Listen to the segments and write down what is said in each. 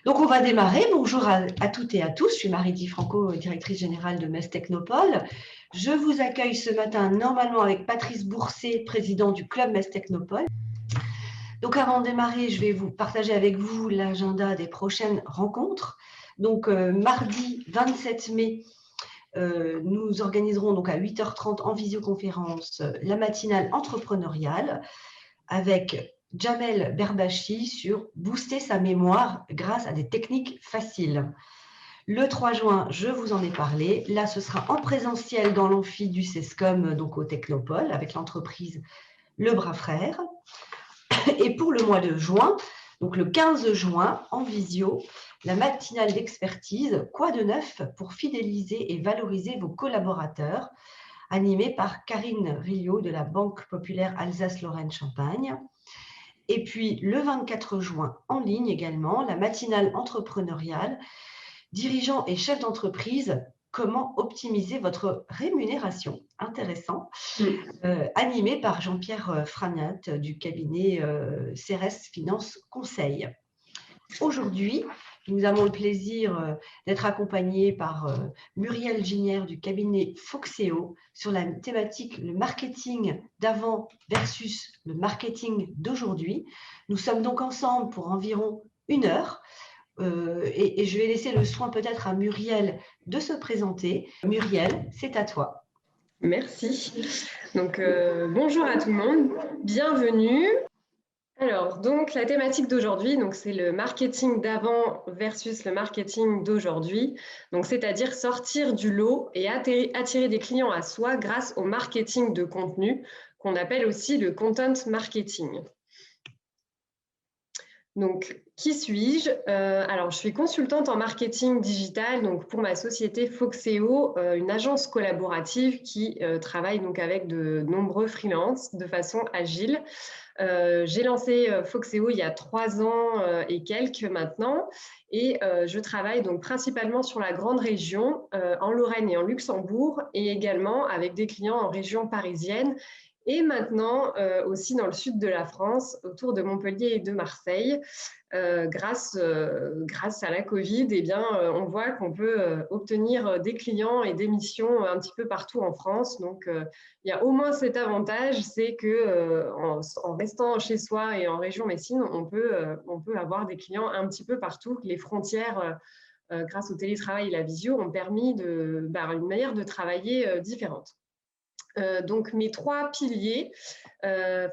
Donc, on va démarrer. Bonjour à toutes et à tous. Je suis Marie Di Franco, directrice générale de Metz Technopole. Je vous accueille ce matin normalement avec Patrice Bourset, président du club Metz Technopole. Donc, avant de démarrer, je vais vous partager avec vous l'agenda des prochaines rencontres. Donc, mardi 27 mai, nous organiserons donc à 8h30 en visioconférence la matinale entrepreneuriale avec Jamel Berbachi sur booster sa mémoire grâce à des techniques faciles. Le 3 juin, je vous en ai parlé. Là, ce sera en présentiel dans l'amphi du CESCOM, donc au Technopole, avec l'entreprise Le Bras Frère. Et pour le mois de juin, donc le 15 juin, en visio, la matinale d'expertise « Quoi de neuf pour fidéliser et valoriser vos collaborateurs ?» animée par Karine Rilliot de la Banque populaire Alsace-Lorraine-Champagne. Et puis, le 24 juin, en ligne également, la matinale entrepreneuriale « Dirigeants et chefs d'entreprise, comment optimiser votre rémunération ?» Intéressant. Animée par Jean-Pierre Fragnat du cabinet CRS Finance Conseil. Aujourd'hui, nous avons le plaisir d'être accompagnés par Muriel Ginière du cabinet Foxeo sur la thématique le marketing d'avant versus le marketing d'aujourd'hui. Nous sommes donc ensemble pour environ 1 heure et je vais laisser le soin peut-être à Muriel de se présenter. Muriel, c'est à toi. Merci. Donc, bonjour à tout le monde, bienvenue. Alors, donc la thématique d'aujourd'hui, c'est le marketing d'avant versus le marketing d'aujourd'hui. Donc, c'est-à-dire sortir du lot et attirer des clients à soi grâce au marketing de contenu, qu'on appelle aussi le content marketing. Donc, qui suis-je? Alors, je suis consultante en marketing digital donc pour ma société Foxeo, une agence collaborative qui travaille donc avec de nombreux freelances de façon agile. J'ai lancé Foxeo il y a 3 ans et quelques maintenant et je travaille donc principalement sur la grande région, en Lorraine et en Luxembourg et également avec des clients en région parisienne et maintenant aussi dans le sud de la France, autour de Montpellier et de Marseille. Grâce à la Covid, on voit qu'on peut obtenir des clients et des missions un petit peu partout en France. Donc, il y a au moins cet avantage, c'est que en restant chez soi et en région Messine, on peut avoir des clients un petit peu partout. Les frontières, grâce au télétravail et la visio, ont permis une manière de travailler différente. Donc, mes 3 piliers.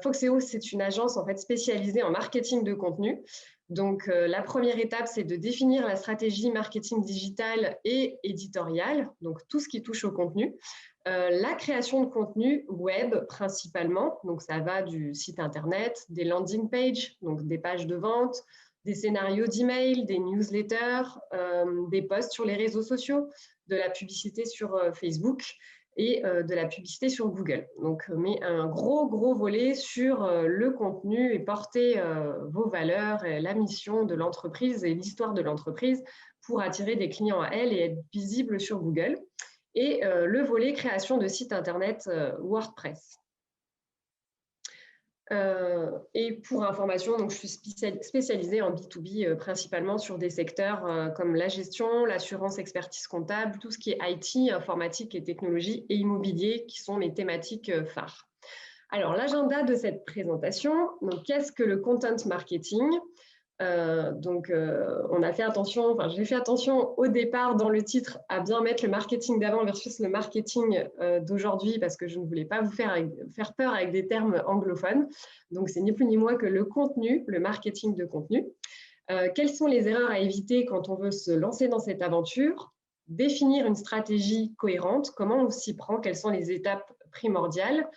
Foxeo, c'est une agence en fait spécialisée en marketing de contenu. Donc, la première étape, c'est de définir la stratégie marketing digital et éditoriale, donc tout ce qui touche au contenu. La création de contenu web principalement, donc ça va du site internet, des landing pages, donc des pages de vente, des scénarios d'email, des newsletters, des posts sur les réseaux sociaux, de la publicité sur Facebook et de la publicité sur Google. Donc, mais un gros volet sur le contenu et porter vos valeurs, et la mission de l'entreprise et l'histoire de l'entreprise pour attirer des clients à elle et être visible sur Google. Et le volet création de site internet WordPress. Et pour information, donc je suis spécialisée en B2B principalement sur des secteurs comme la gestion, l'assurance, expertise comptable, tout ce qui est IT, informatique et technologie et immobilier qui sont mes thématiques phares. Alors, l'agenda de cette présentation, donc qu'est-ce que le content marketing? On a fait attention, enfin j'ai fait attention au départ dans le titre à bien mettre le marketing d'avant versus le marketing d'aujourd'hui parce que je ne voulais pas vous faire peur avec des termes anglophones. Donc c'est ni plus ni moins que le contenu, le marketing de contenu. Quelles sont les erreurs à éviter quand on veut se lancer dans cette aventure? Définir une stratégie cohérente, comment on s'y prend, quelles sont les étapes primordiales?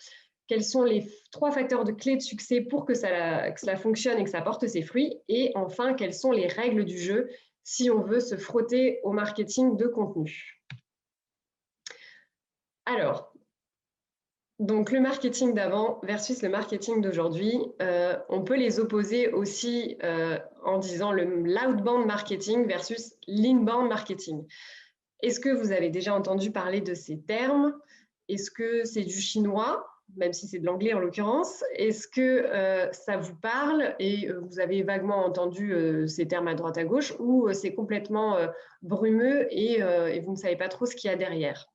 Quels sont les 3 facteurs de clé de succès pour que cela fonctionne et que ça porte ses fruits? Et enfin, quelles sont les règles du jeu si on veut se frotter au marketing de contenu? Alors, donc le marketing d'avant versus le marketing d'aujourd'hui, on peut les opposer aussi en disant l'outbound marketing versus l'inbound marketing. Est-ce que vous avez déjà entendu parler de ces termes? Est-ce que c'est du chinois? même si c'est de l'anglais en l'occurrence. Est-ce que ça vous parle et vous avez vaguement entendu ces termes à droite à gauche, ou c'est complètement brumeux et vous ne savez pas trop ce qu'il y a derrière?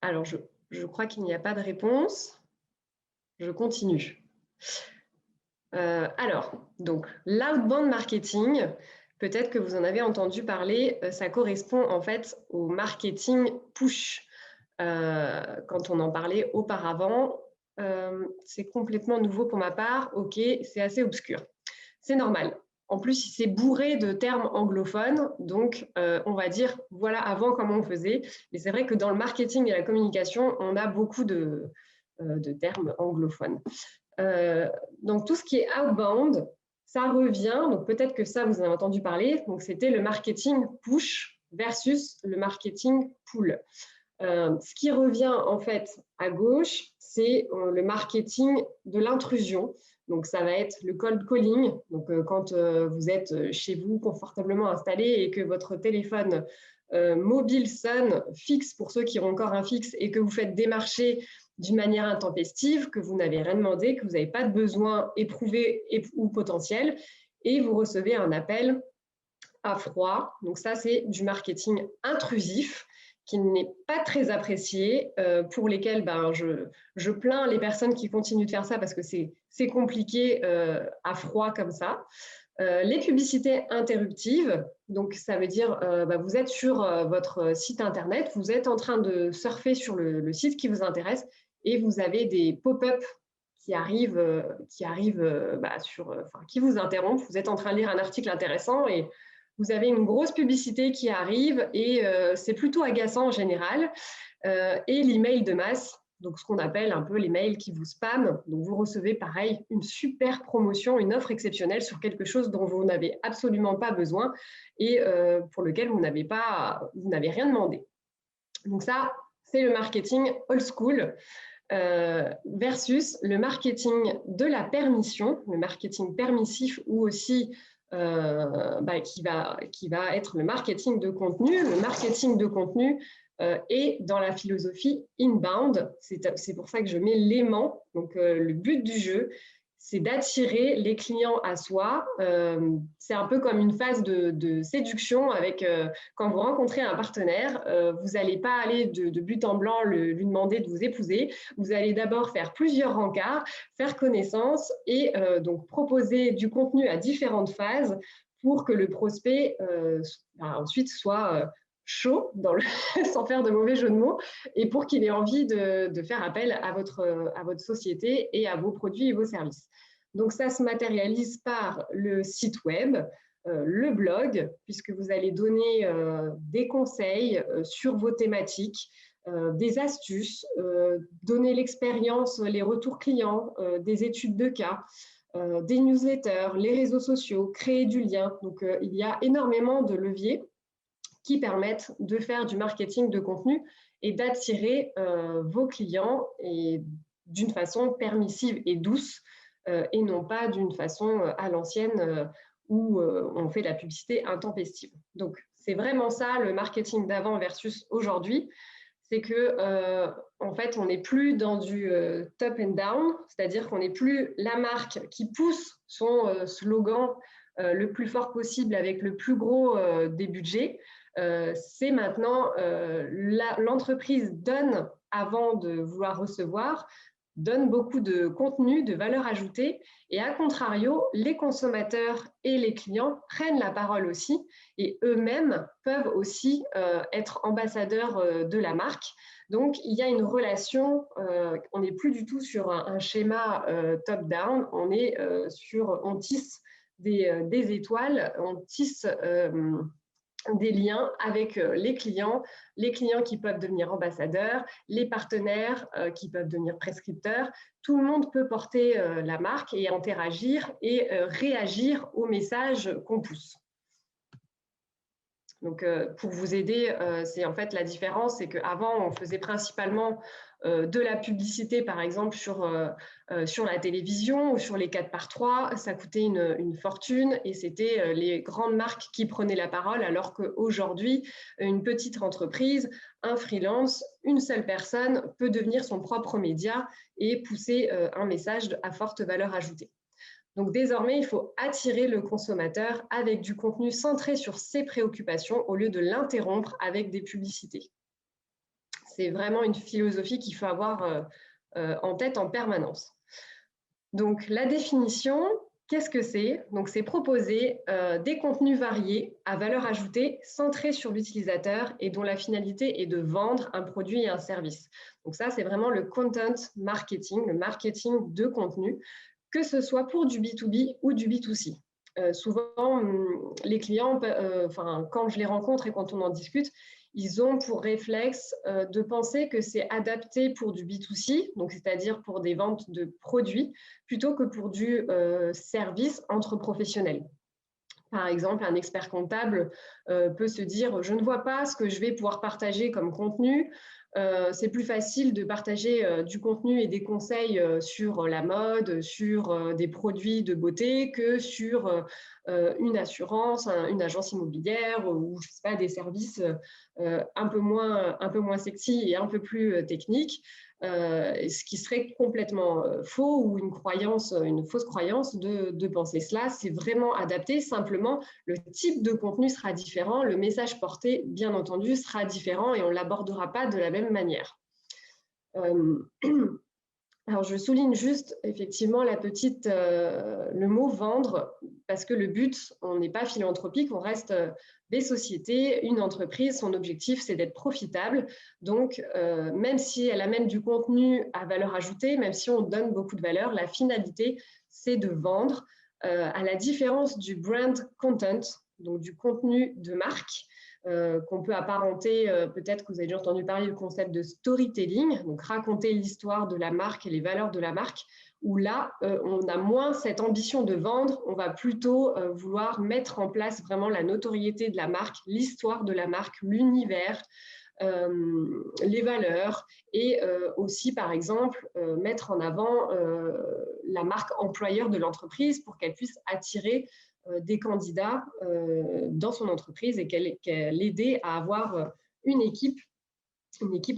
Alors, je crois qu'il n'y a pas de réponse. Je continue. Alors, donc, l'outbound marketing, peut-être que vous en avez entendu parler, ça correspond en fait au marketing push. Quand on en parlait auparavant, c'est complètement nouveau pour ma part. Ok, c'est assez obscur. C'est normal. En plus, c'est bourré de termes anglophones, donc on va dire voilà avant comment on faisait. Mais c'est vrai que dans le marketing et la communication, on a beaucoup de termes anglophones. Donc tout ce qui est outbound, ça revient, donc peut-être que ça vous en avez entendu parler, donc c'était le marketing push versus le marketing pull. Ce qui revient en fait à gauche, c'est le marketing de l'intrusion. Donc ça va être le cold calling. Donc quand vous êtes chez vous confortablement installé et que votre téléphone mobile sonne, fixe pour ceux qui ont encore un fixe, et que vous faites démarcher d'une manière intempestive, que vous n'avez rien demandé, que vous n'avez pas de besoin éprouvé ou potentiel, et vous recevez un appel à froid. Donc ça, c'est du marketing intrusif qui n'est pas très apprécié, pour lesquels je plains les personnes qui continuent de faire ça parce que c'est compliqué à froid comme ça. Les publicités interruptives, donc ça veut dire vous êtes sur votre site internet, vous êtes en train de surfer sur le site qui vous intéresse et vous avez des pop-up qui arrivent qui vous interrompent. Vous êtes en train de lire un article intéressant et vous avez une grosse publicité qui arrive et c'est plutôt agaçant en général. Et l'email de masse, donc ce qu'on appelle un peu les mails qui vous spamment. Donc vous recevez pareil une super promotion, une offre exceptionnelle sur quelque chose dont vous n'avez absolument pas besoin et pour lequel vous n'avez rien demandé. Donc ça, c'est le marketing old school. Versus le marketing de la permission, le marketing permissif, ou aussi qui va être le marketing de contenu. Le marketing de contenu est dans la philosophie inbound. C'est pour ça que je mets l'aimant. Donc, le but du jeu, c'est d'attirer les clients à soi. C'est un peu comme une phase de séduction avec quand vous rencontrez un partenaire, vous n'allez pas aller de but en blanc lui demander de vous épouser. Vous allez d'abord faire plusieurs rencarts, faire connaissance et donc proposer du contenu à différentes phases pour que le prospect ensuite soit chaud, sans faire de mauvais jeu de mots, et pour qu'il ait envie de faire appel à votre société et à vos produits et vos services. Donc ça se matérialise par le site web, le blog, puisque vous allez donner des conseils sur vos thématiques, des astuces, donner l'expérience, les retours clients, des études de cas, des newsletters, les réseaux sociaux, créer du lien. Donc il y a énormément de leviers qui permettent de faire du marketing de contenu et d'attirer vos clients et d'une façon permissive et douce et non pas d'une façon à l'ancienne où on fait de la publicité intempestive. Donc, c'est vraiment ça le marketing d'avant versus aujourd'hui. C'est que en fait, on n'est plus dans du top and down, c'est-à-dire qu'on n'est plus la marque qui pousse son slogan le plus fort possible avec le plus gros des budgets. C'est maintenant l'entreprise donne avant de vouloir recevoir, donne beaucoup de contenu, de valeur ajoutée, et à contrario, les consommateurs et les clients prennent la parole aussi, et eux-mêmes peuvent aussi être ambassadeurs de la marque. Donc, il y a une relation, on n'est plus du tout sur un schéma top-down, on tisse des étoiles, on tisse des liens avec les clients qui peuvent devenir ambassadeurs, les partenaires qui peuvent devenir prescripteurs. Tout le monde peut porter la marque et interagir et réagir aux messages qu'on pousse. Donc, pour vous aider, c'est en fait la différence, c'est qu'avant, on faisait principalement de la publicité, par exemple, sur la télévision ou sur les 4x3, ça coûtait une fortune et c'était les grandes marques qui prenaient la parole, alors qu'aujourd'hui, une petite entreprise, un freelance, une seule personne peut devenir son propre média et pousser un message à forte valeur ajoutée. Donc désormais, il faut attirer le consommateur avec du contenu centré sur ses préoccupations au lieu de l'interrompre avec des publicités. C'est vraiment une philosophie qu'il faut avoir en tête en permanence. Donc la définition, qu'est-ce que c'est? Donc c'est proposer des contenus variés à valeur ajoutée, centrés sur l'utilisateur et dont la finalité est de vendre un produit et un service. Donc ça, c'est vraiment le content marketing, le marketing de contenu, que ce soit pour du B2B ou du B2C. Souvent, les clients, quand je les rencontre et quand on en discute, ils ont pour réflexe de penser que c'est adapté pour du B2C, donc c'est-à-dire pour des ventes de produits, plutôt que pour du service entre professionnels. Par exemple, un expert comptable peut se dire « je ne vois pas ce que je vais pouvoir partager comme contenu ». C'est plus facile de partager du contenu et des conseils sur la mode, sur des produits de beauté que sur une assurance, une agence immobilière ou je sais pas, des services un peu moins sexy et un peu plus techniques. Ce qui serait complètement faux ou une fausse croyance de penser cela. C'est vraiment adapté, simplement le type de contenu sera différent, le message porté, bien entendu, sera différent et on ne l'abordera pas de la même manière. Alors, je souligne juste effectivement le mot vendre, parce que le but, on n'est pas philanthropique, on reste des sociétés, une entreprise, son objectif, c'est d'être profitable. Donc, même si elle amène du contenu à valeur ajoutée, même si on donne beaucoup de valeur, la finalité, c'est de vendre, à la différence du brand content, donc du contenu de marque, qu'on peut apparenter, peut-être que vous avez déjà entendu parler du concept de storytelling, donc raconter l'histoire de la marque et les valeurs de la marque, où là, on a moins cette ambition de vendre, on va plutôt vouloir mettre en place vraiment la notoriété de la marque, l'histoire de la marque, l'univers, les valeurs et aussi, par exemple, mettre en avant la marque employeur de l'entreprise pour qu'elle puisse attirer des candidats dans son entreprise et qu'elle aide à avoir une équipe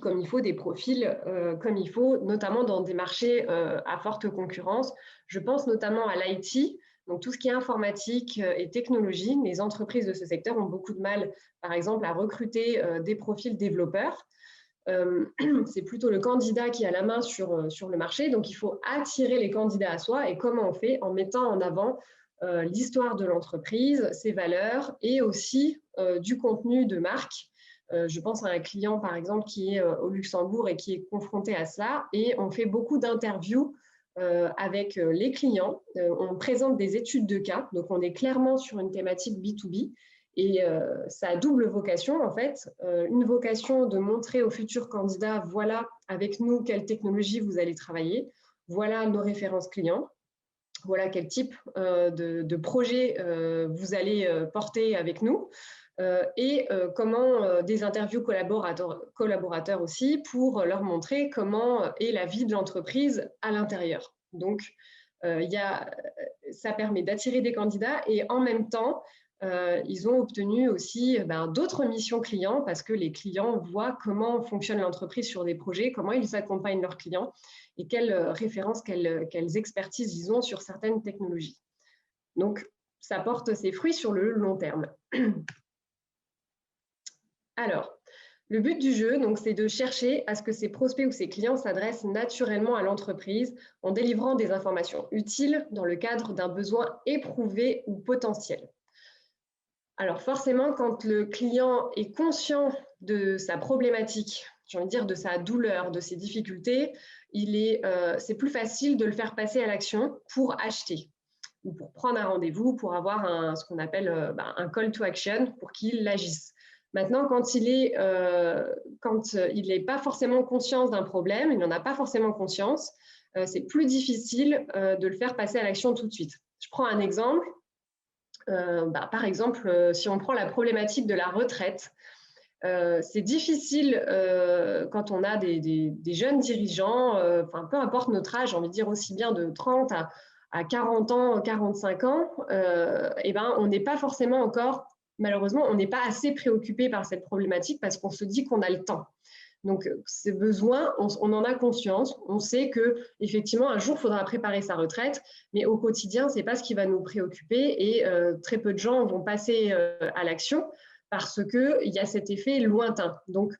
comme il faut, des profils comme il faut, notamment dans des marchés à forte concurrence. Je pense notamment à l'IT, donc tout ce qui est informatique et technologie. Les entreprises de ce secteur ont beaucoup de mal, par exemple, à recruter des profils développeurs. C'est plutôt le candidat qui a la main sur le marché, donc il faut attirer les candidats à soi. Et comment on fait? En mettant en avant l'histoire de l'entreprise, ses valeurs et aussi du contenu de marque. Je pense à un client, par exemple, qui est au Luxembourg et qui est confronté à ça. Et on fait beaucoup d'interviews avec les clients. On présente des études de cas. Donc, on est clairement sur une thématique B2B. Et ça a double vocation, en fait. Une vocation de montrer aux futurs candidats, voilà, avec nous, quelle technologie vous allez travailler. Voilà nos références clients. Voilà quel type de projet vous allez porter avec nous et comment des interviews collaborateurs aussi pour leur montrer comment est la vie de l'entreprise à l'intérieur. Donc, ça permet d'attirer des candidats et en même temps, ils ont obtenu aussi d'autres missions clients parce que les clients voient comment fonctionne l'entreprise sur des projets, comment ils accompagnent leurs clients et quelles références, quelles expertises ils ont sur certaines technologies. Donc, ça porte ses fruits sur le long terme. Alors, le but du jeu, c'est de chercher à ce que ces prospects ou ces clients s'adressent naturellement à l'entreprise en délivrant des informations utiles dans le cadre d'un besoin éprouvé ou potentiel. Alors forcément, quand le client est conscient de sa problématique, j'ai envie de dire de sa douleur, de ses difficultés, c'est plus facile de le faire passer à l'action pour acheter ou pour prendre un rendez-vous, pour avoir ce qu'on appelle un call to action pour qu'il agisse. Maintenant, quand il n'est pas forcément conscient d'un problème, il n'en a pas forcément conscience, c'est plus difficile de le faire passer à l'action tout de suite. Je prends un exemple. Par exemple, si on prend la problématique de la retraite, C'est difficile quand on a des jeunes dirigeants, peu importe notre âge, j'ai envie de dire aussi bien de 30 à 40 ans, 45 ans, on n'est pas forcément encore, malheureusement, on n'est pas assez préoccupé par cette problématique parce qu'on se dit qu'on a le temps. Donc, ces besoins, on en a conscience. On sait qu'effectivement, un jour, il faudra préparer sa retraite, mais au quotidien, ce n'est pas ce qui va nous préoccuper et très peu de gens vont passer à l'action parce qu'il y a cet effet lointain. Donc,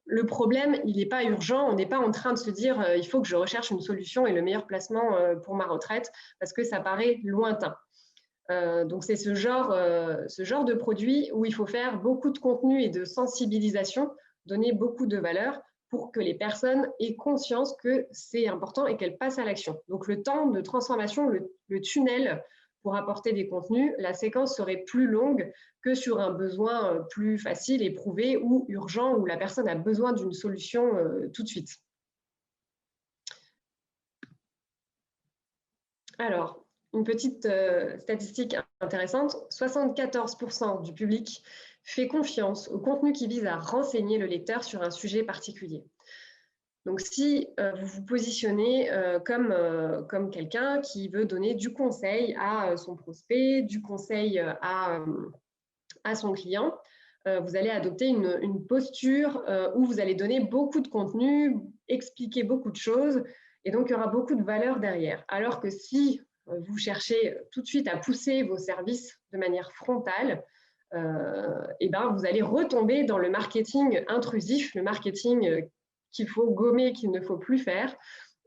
le problème, il n'est pas urgent. On n'est pas en train de se dire il faut que je recherche une solution et le meilleur placement pour ma retraite parce que ça paraît lointain. Donc, c'est ce genre de produit où il faut faire beaucoup de contenu et de sensibilisation, donner beaucoup de valeur pour que les personnes aient conscience que c'est important et qu'elles passent à l'action. Donc, le temps de transformation, le tunnel pour apporter des contenus, la séquence serait plus longue que sur un besoin plus facile, éprouvé ou urgent, où la personne a besoin d'une solution tout de suite. Alors, une petite statistique intéressante, 74% du public fait confiance au contenu qui vise à renseigner le lecteur sur un sujet particulier. Donc, si vous vous positionnez comme quelqu'un qui veut donner du conseil à son prospect, du conseil à son client, vous allez adopter une posture où vous allez donner beaucoup de contenu, expliquer beaucoup de choses, et donc il y aura beaucoup de valeur derrière. Alors que si vous cherchez tout de suite à pousser vos services de manière frontale, vous allez retomber dans le marketing intrusif, le marketing qu'il faut gommer, qu'il ne faut plus faire.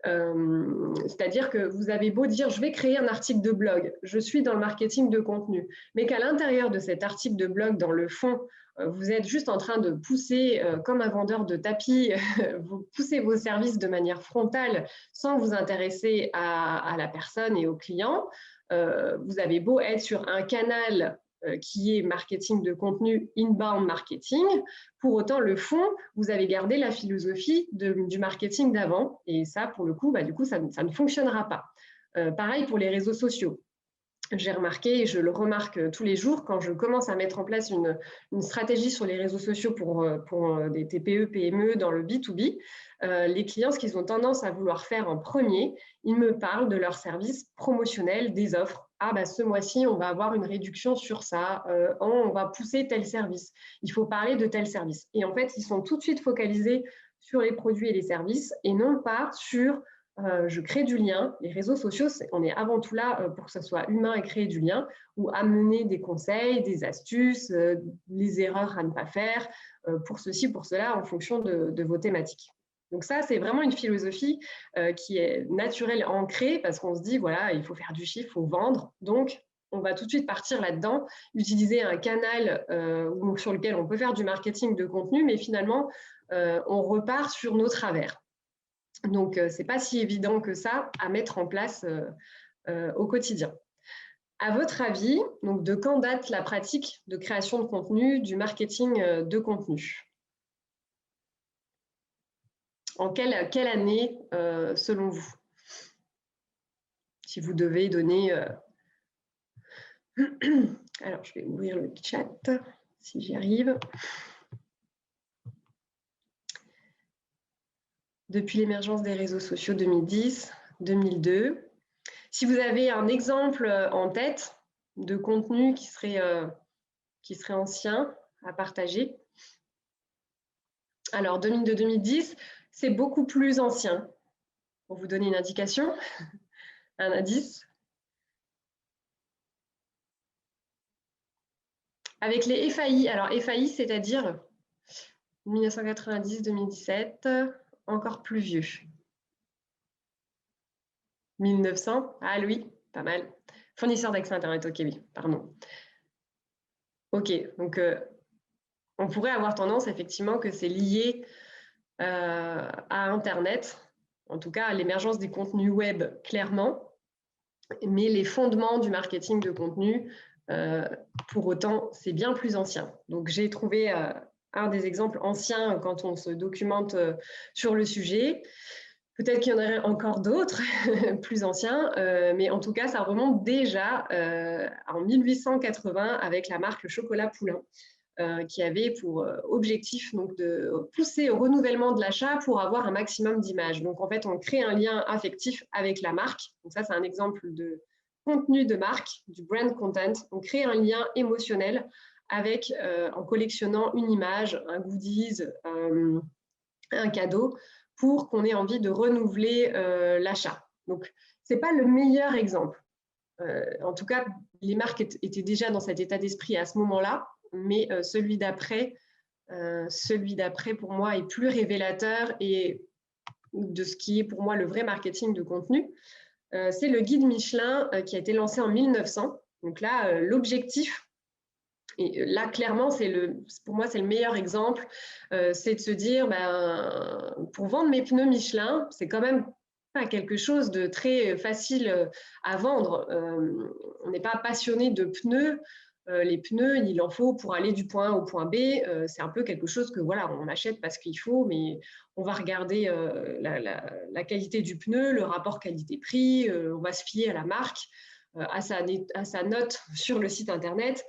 C'est-à-dire que vous avez beau dire je vais créer un article de blog, je suis dans le marketing de contenu, mais qu'à l'intérieur de cet article de blog, dans le fond, vous êtes juste en train de pousser, comme un vendeur de tapis, vous poussez vos services de manière frontale sans vous intéresser à la personne et au client. Vous avez beau être sur un canal qui est marketing de contenu, inbound marketing. Pour autant, le fond, vous avez gardé la philosophie du marketing d'avant. Et ça, pour le coup, ça ne fonctionnera pas. Pareil pour les réseaux sociaux. J'ai remarqué, et je le remarque tous les jours, quand je commence à mettre en place une stratégie sur les réseaux sociaux pour des TPE, PME dans le B2B, les clients, ce qu'ils ont tendance à vouloir faire en premier, ils me parlent de leurs services promotionnels, des offres. Ah, ce mois-ci, on va avoir une réduction sur ça, on va pousser tel service, il faut parler de tel service. Et en fait, ils sont tout de suite focalisés sur les produits et les services et non pas sur je crée du lien. Les réseaux sociaux, on est avant tout là pour que ce soit humain et créer du lien ou amener des conseils, des astuces, les erreurs à ne pas faire, pour ceci, pour cela, en fonction de vos thématiques. Donc ça, c'est vraiment une philosophie qui est naturelle, ancrée, parce qu'on se dit, voilà, il faut faire du chiffre, il faut vendre. Donc, on va tout de suite partir là-dedans, utiliser un canal sur lequel on peut faire du marketing de contenu, mais finalement, on repart sur nos travers. Donc, ce n'est pas si évident que ça à mettre en place au quotidien. À votre avis, donc, de quand date la pratique de création de contenu, du marketing de contenu ? En quelle année, selon vous? Si vous devez donner... Alors, je vais ouvrir le chat, si j'y arrive. Depuis l'émergence des réseaux sociaux 2010, 2002. Si vous avez un exemple en tête de contenu qui serait ancien à partager. Alors, 2002-2010, c'est beaucoup plus ancien. Pour vous donner une indication, un indice. Avec les FAI, alors FAI, c'est-à-dire 1990-2017, encore plus vieux. 1900, ah oui, pas mal. Fournisseur d'accès Internet, ok, oui, pardon. Ok, donc on pourrait avoir tendance effectivement que c'est lié à Internet, en tout cas à l'émergence des contenus web, clairement, mais les fondements du marketing de contenu, pour autant, c'est bien plus ancien. Donc j'ai trouvé un des exemples anciens quand on se documente sur le sujet. Peut-être qu'il y en aurait encore d'autres plus anciens, mais en tout cas, ça remonte déjà en 1880 avec la marque Chocolat Poulain. qui avait pour objectif donc, de pousser au renouvellement de l'achat pour avoir un maximum d'images. Donc, en fait, on crée un lien affectif avec la marque. Donc, ça, c'est un exemple de contenu de marque, du brand content. On crée un lien émotionnel avec, en collectionnant une image, un goodies, un cadeau, pour qu'on ait envie de renouveler l'achat. Donc, ce n'est pas le meilleur exemple. En tout cas, les marques étaient déjà dans cet état d'esprit à ce moment-là, mais celui d'après, pour moi, est plus révélateur et de ce qui est pour moi le vrai marketing de contenu. C'est le guide Michelin qui a été lancé en 1900. Donc là, l'objectif, et là, clairement, pour moi, c'est le meilleur exemple, c'est de se dire, pour vendre mes pneus Michelin, c'est quand même pas quelque chose de très facile à vendre. On n'est pas passionné de pneus. Les pneus, il en faut pour aller du point A au point B. C'est un peu quelque chose que voilà, on achète parce qu'il faut, mais on va regarder la qualité du pneu, le rapport qualité-prix, on va se fier à la marque, à sa note sur le site internet.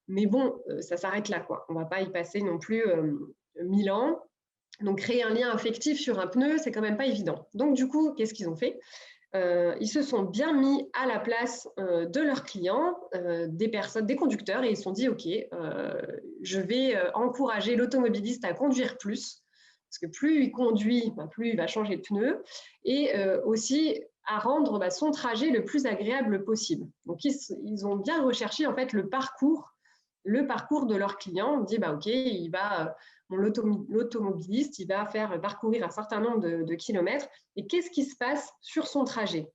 Mais bon, ça s'arrête là, quoi. On ne va pas y passer non plus 1000 ans. Donc, créer un lien affectif sur un pneu, c'est quand même pas évident. Donc, du coup, qu'est-ce qu'ils ont fait ? Ils se sont bien mis à la place de leurs clients, des conducteurs, et ils se sont dit, OK, je vais encourager l'automobiliste à conduire plus, parce que plus il conduit, plus il va changer de pneu, et aussi à rendre son trajet le plus agréable possible. Donc, ils ont bien recherché en fait le parcours de leur client. On dit, OK, l'automobiliste, il va faire parcourir un certain nombre de kilomètres. Et qu'est-ce qui se passe sur son trajet ?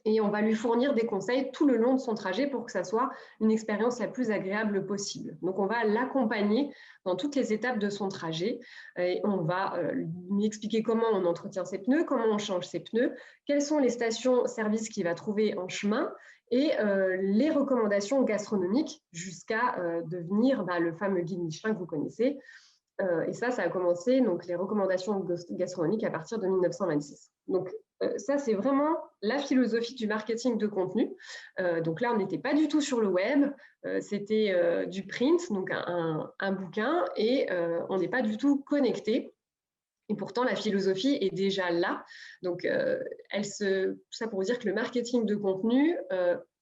Et on va lui fournir des conseils tout le long de son trajet pour que ça soit une expérience la plus agréable possible. Donc, on va l'accompagner dans toutes les étapes de son trajet et on va lui expliquer comment on entretient ses pneus, comment on change ses pneus, quelles sont les stations-service qu'il va trouver en chemin et les recommandations gastronomiques jusqu'à devenir le fameux guide Michelin que vous connaissez. Et ça a commencé, donc les recommandations gastronomiques à partir de 1926. Donc, ça, c'est vraiment la philosophie du marketing de contenu. Donc là, on n'était pas du tout sur le web, c'était du print, donc un bouquin, et on n'est pas du tout connecté. Et pourtant, la philosophie est déjà là. Donc, ça pour vous dire que le marketing de contenu,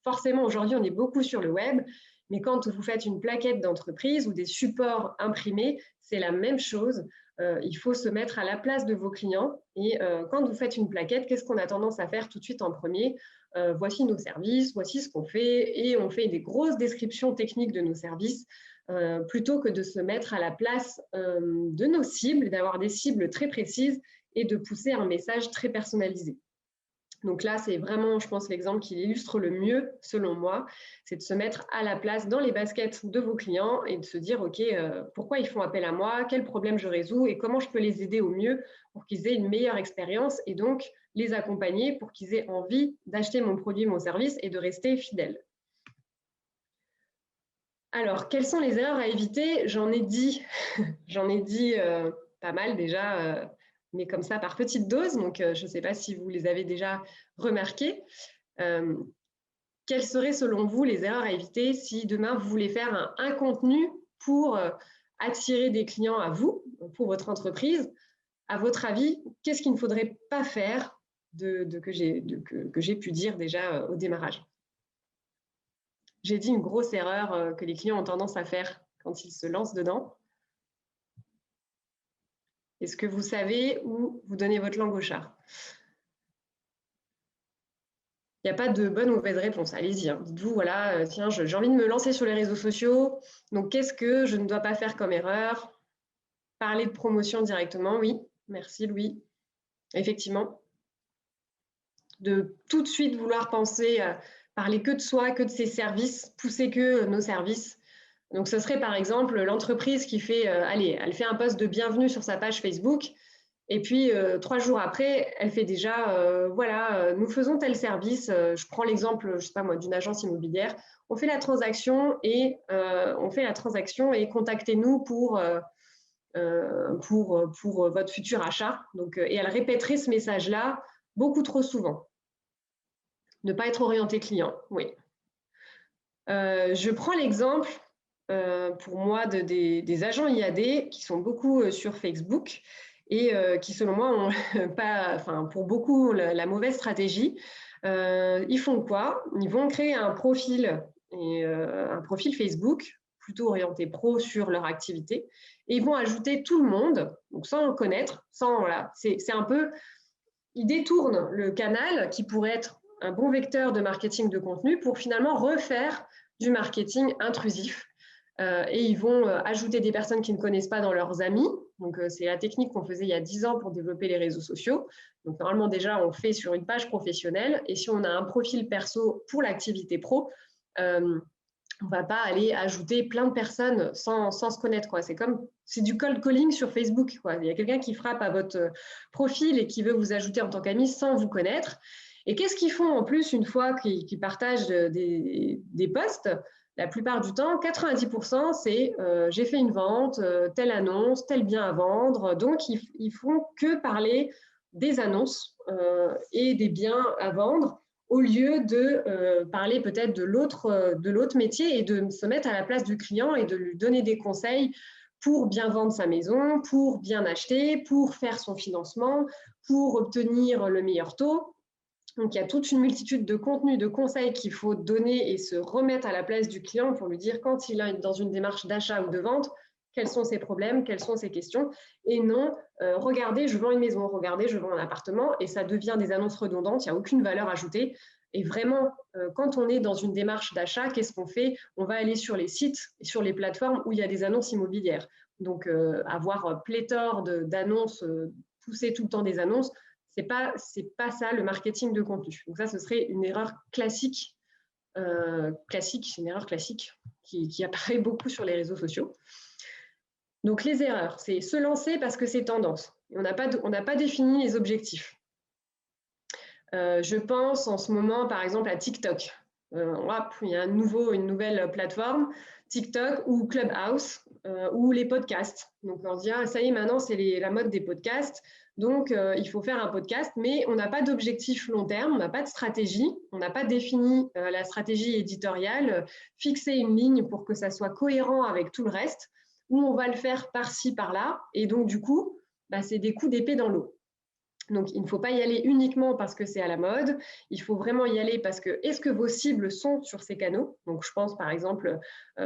forcément, aujourd'hui, on est beaucoup sur le web, mais quand vous faites une plaquette d'entreprise ou des supports imprimés, c'est la même chose. Il faut se mettre à la place de vos clients. Et quand vous faites une plaquette, qu'est-ce qu'on a tendance à faire tout de suite en premier ? Voici nos services, voici ce qu'on fait. Et on fait des grosses descriptions techniques de nos services plutôt que de se mettre à la place de nos cibles, d'avoir des cibles très précises et de pousser un message très personnalisé. Donc là, c'est vraiment, je pense, l'exemple qui l'illustre le mieux, selon moi, c'est de se mettre à la place dans les baskets de vos clients et de se dire, OK, pourquoi ils font appel à moi, quel problème je résous et comment je peux les aider au mieux pour qu'ils aient une meilleure expérience et donc les accompagner pour qu'ils aient envie d'acheter mon produit, mon service et de rester fidèles. Alors, quelles sont les erreurs à éviter ? J'en ai dit pas mal déjà, mais comme ça par petites doses. Donc, je ne sais pas si vous les avez déjà remarquées. Quelles seraient selon vous les erreurs à éviter si demain vous voulez faire un contenu pour attirer des clients à vous, pour votre entreprise ? À votre avis, qu'est-ce qu'il ne faudrait pas faire que j'ai pu dire déjà au démarrage ? J'ai dit une grosse erreur que les clients ont tendance à faire quand ils se lancent dedans. Est-ce que vous savez ou vous donnez votre langue au chat ? Il n'y a pas de bonne ou mauvaise réponse. Allez-y, hein. Dites-vous, voilà, tiens, j'ai envie de me lancer sur les réseaux sociaux. Donc, qu'est-ce que je ne dois pas faire comme erreur ? Parler de promotion directement, oui. Merci, Louis. Effectivement. De tout de suite vouloir penser, parler que de soi, que de ses services, pousser que nos services. Donc, ce serait par exemple l'entreprise qui fait, elle fait un post de bienvenue sur sa page Facebook et puis 3 jours après, elle fait déjà, nous faisons tel service. Je prends l'exemple, je ne sais pas moi, d'une agence immobilière. On fait la transaction et contactez-nous pour votre futur achat. Donc, et elle répéterait ce message-là beaucoup trop souvent. Ne pas être orienté client, oui. Je prends l'exemple pour moi des agents IAD qui sont beaucoup sur Facebook et qui, selon moi, ont pas, enfin, pour beaucoup la mauvaise stratégie. Ils font quoi? Ils vont créer un profil Facebook plutôt orienté pro sur leur activité et ils vont ajouter tout le monde, donc sans le connaître, voilà, c'est un peu, ils détournent le canal qui pourrait être un bon vecteur de marketing de contenu pour finalement refaire du marketing intrusif. Et ils vont ajouter des personnes qu'ils ne connaissent pas dans leurs amis. Donc, c'est la technique qu'on faisait il y a 10 ans pour développer les réseaux sociaux. Donc, normalement, déjà, on fait sur une page professionnelle. Et si on a un profil perso pour l'activité pro, on ne va pas aller ajouter plein de personnes sans se connaître, quoi. C'est du cold calling sur Facebook, quoi. Il y a quelqu'un qui frappe à votre profil et qui veut vous ajouter en tant qu'ami sans vous connaître. Et qu'est-ce qu'ils font en plus une fois qu'ils partagent des posts? La plupart du temps, 90%, c'est j'ai fait une vente, telle annonce, tel bien à vendre. Donc, ils font que parler des annonces et des biens à vendre au lieu de parler peut-être de l'autre métier et de se mettre à la place du client et de lui donner des conseils pour bien vendre sa maison, pour bien acheter, pour faire son financement, pour obtenir le meilleur taux. Donc, il y a toute une multitude de contenus, de conseils qu'il faut donner et se remettre à la place du client pour lui dire quand il est dans une démarche d'achat ou de vente, quels sont ses problèmes, quelles sont ses questions. Et non, regardez, je vends une maison, regardez, je vends un appartement. Et ça devient des annonces redondantes, il n'y a aucune valeur ajoutée. Et vraiment, quand on est dans une démarche d'achat, qu'est-ce qu'on fait? On va aller sur les sites et sur les plateformes où il y a des annonces immobilières. Donc, avoir pléthore d'annonces, pousser tout le temps des annonces, c'est pas ça le marketing de contenu. Donc ça, ce serait une erreur classique. C'est une erreur classique qui apparaît beaucoup sur les réseaux sociaux. Donc les erreurs, c'est se lancer parce que c'est tendance. On n'a pas défini les objectifs. Je pense en ce moment, par exemple, à TikTok. Il y a une nouvelle plateforme, TikTok ou Clubhouse, ou les podcasts. Donc on se dit, ça y est, maintenant, c'est la mode des podcasts. Donc, il faut faire un podcast, mais on n'a pas d'objectif long terme, on n'a pas de stratégie, on n'a pas défini la stratégie éditoriale, fixer une ligne pour que ça soit cohérent avec tout le reste, ou on va le faire par-ci, par-là. Et donc, du coup, c'est des coups d'épée dans l'eau. Donc, il ne faut pas y aller uniquement parce que c'est à la mode. Il faut vraiment y aller parce que est-ce que vos cibles sont sur ces canaux? Donc, je pense par exemple,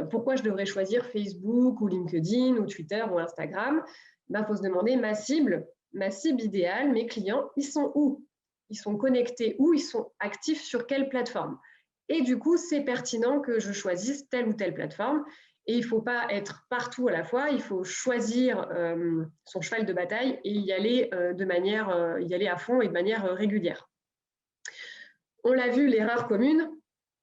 pourquoi je devrais choisir Facebook ou LinkedIn ou Twitter ou Instagram? Il faut se demander ma cible idéale, mes clients, ils sont où? Ils sont connectés où? Ils sont actifs sur quelle plateforme? Et du coup, c'est pertinent que je choisisse telle ou telle plateforme. Et il ne faut pas être partout à la fois, il faut choisir son cheval de bataille et y aller y aller à fond et de manière régulière. On l'a vu, l'erreur commune,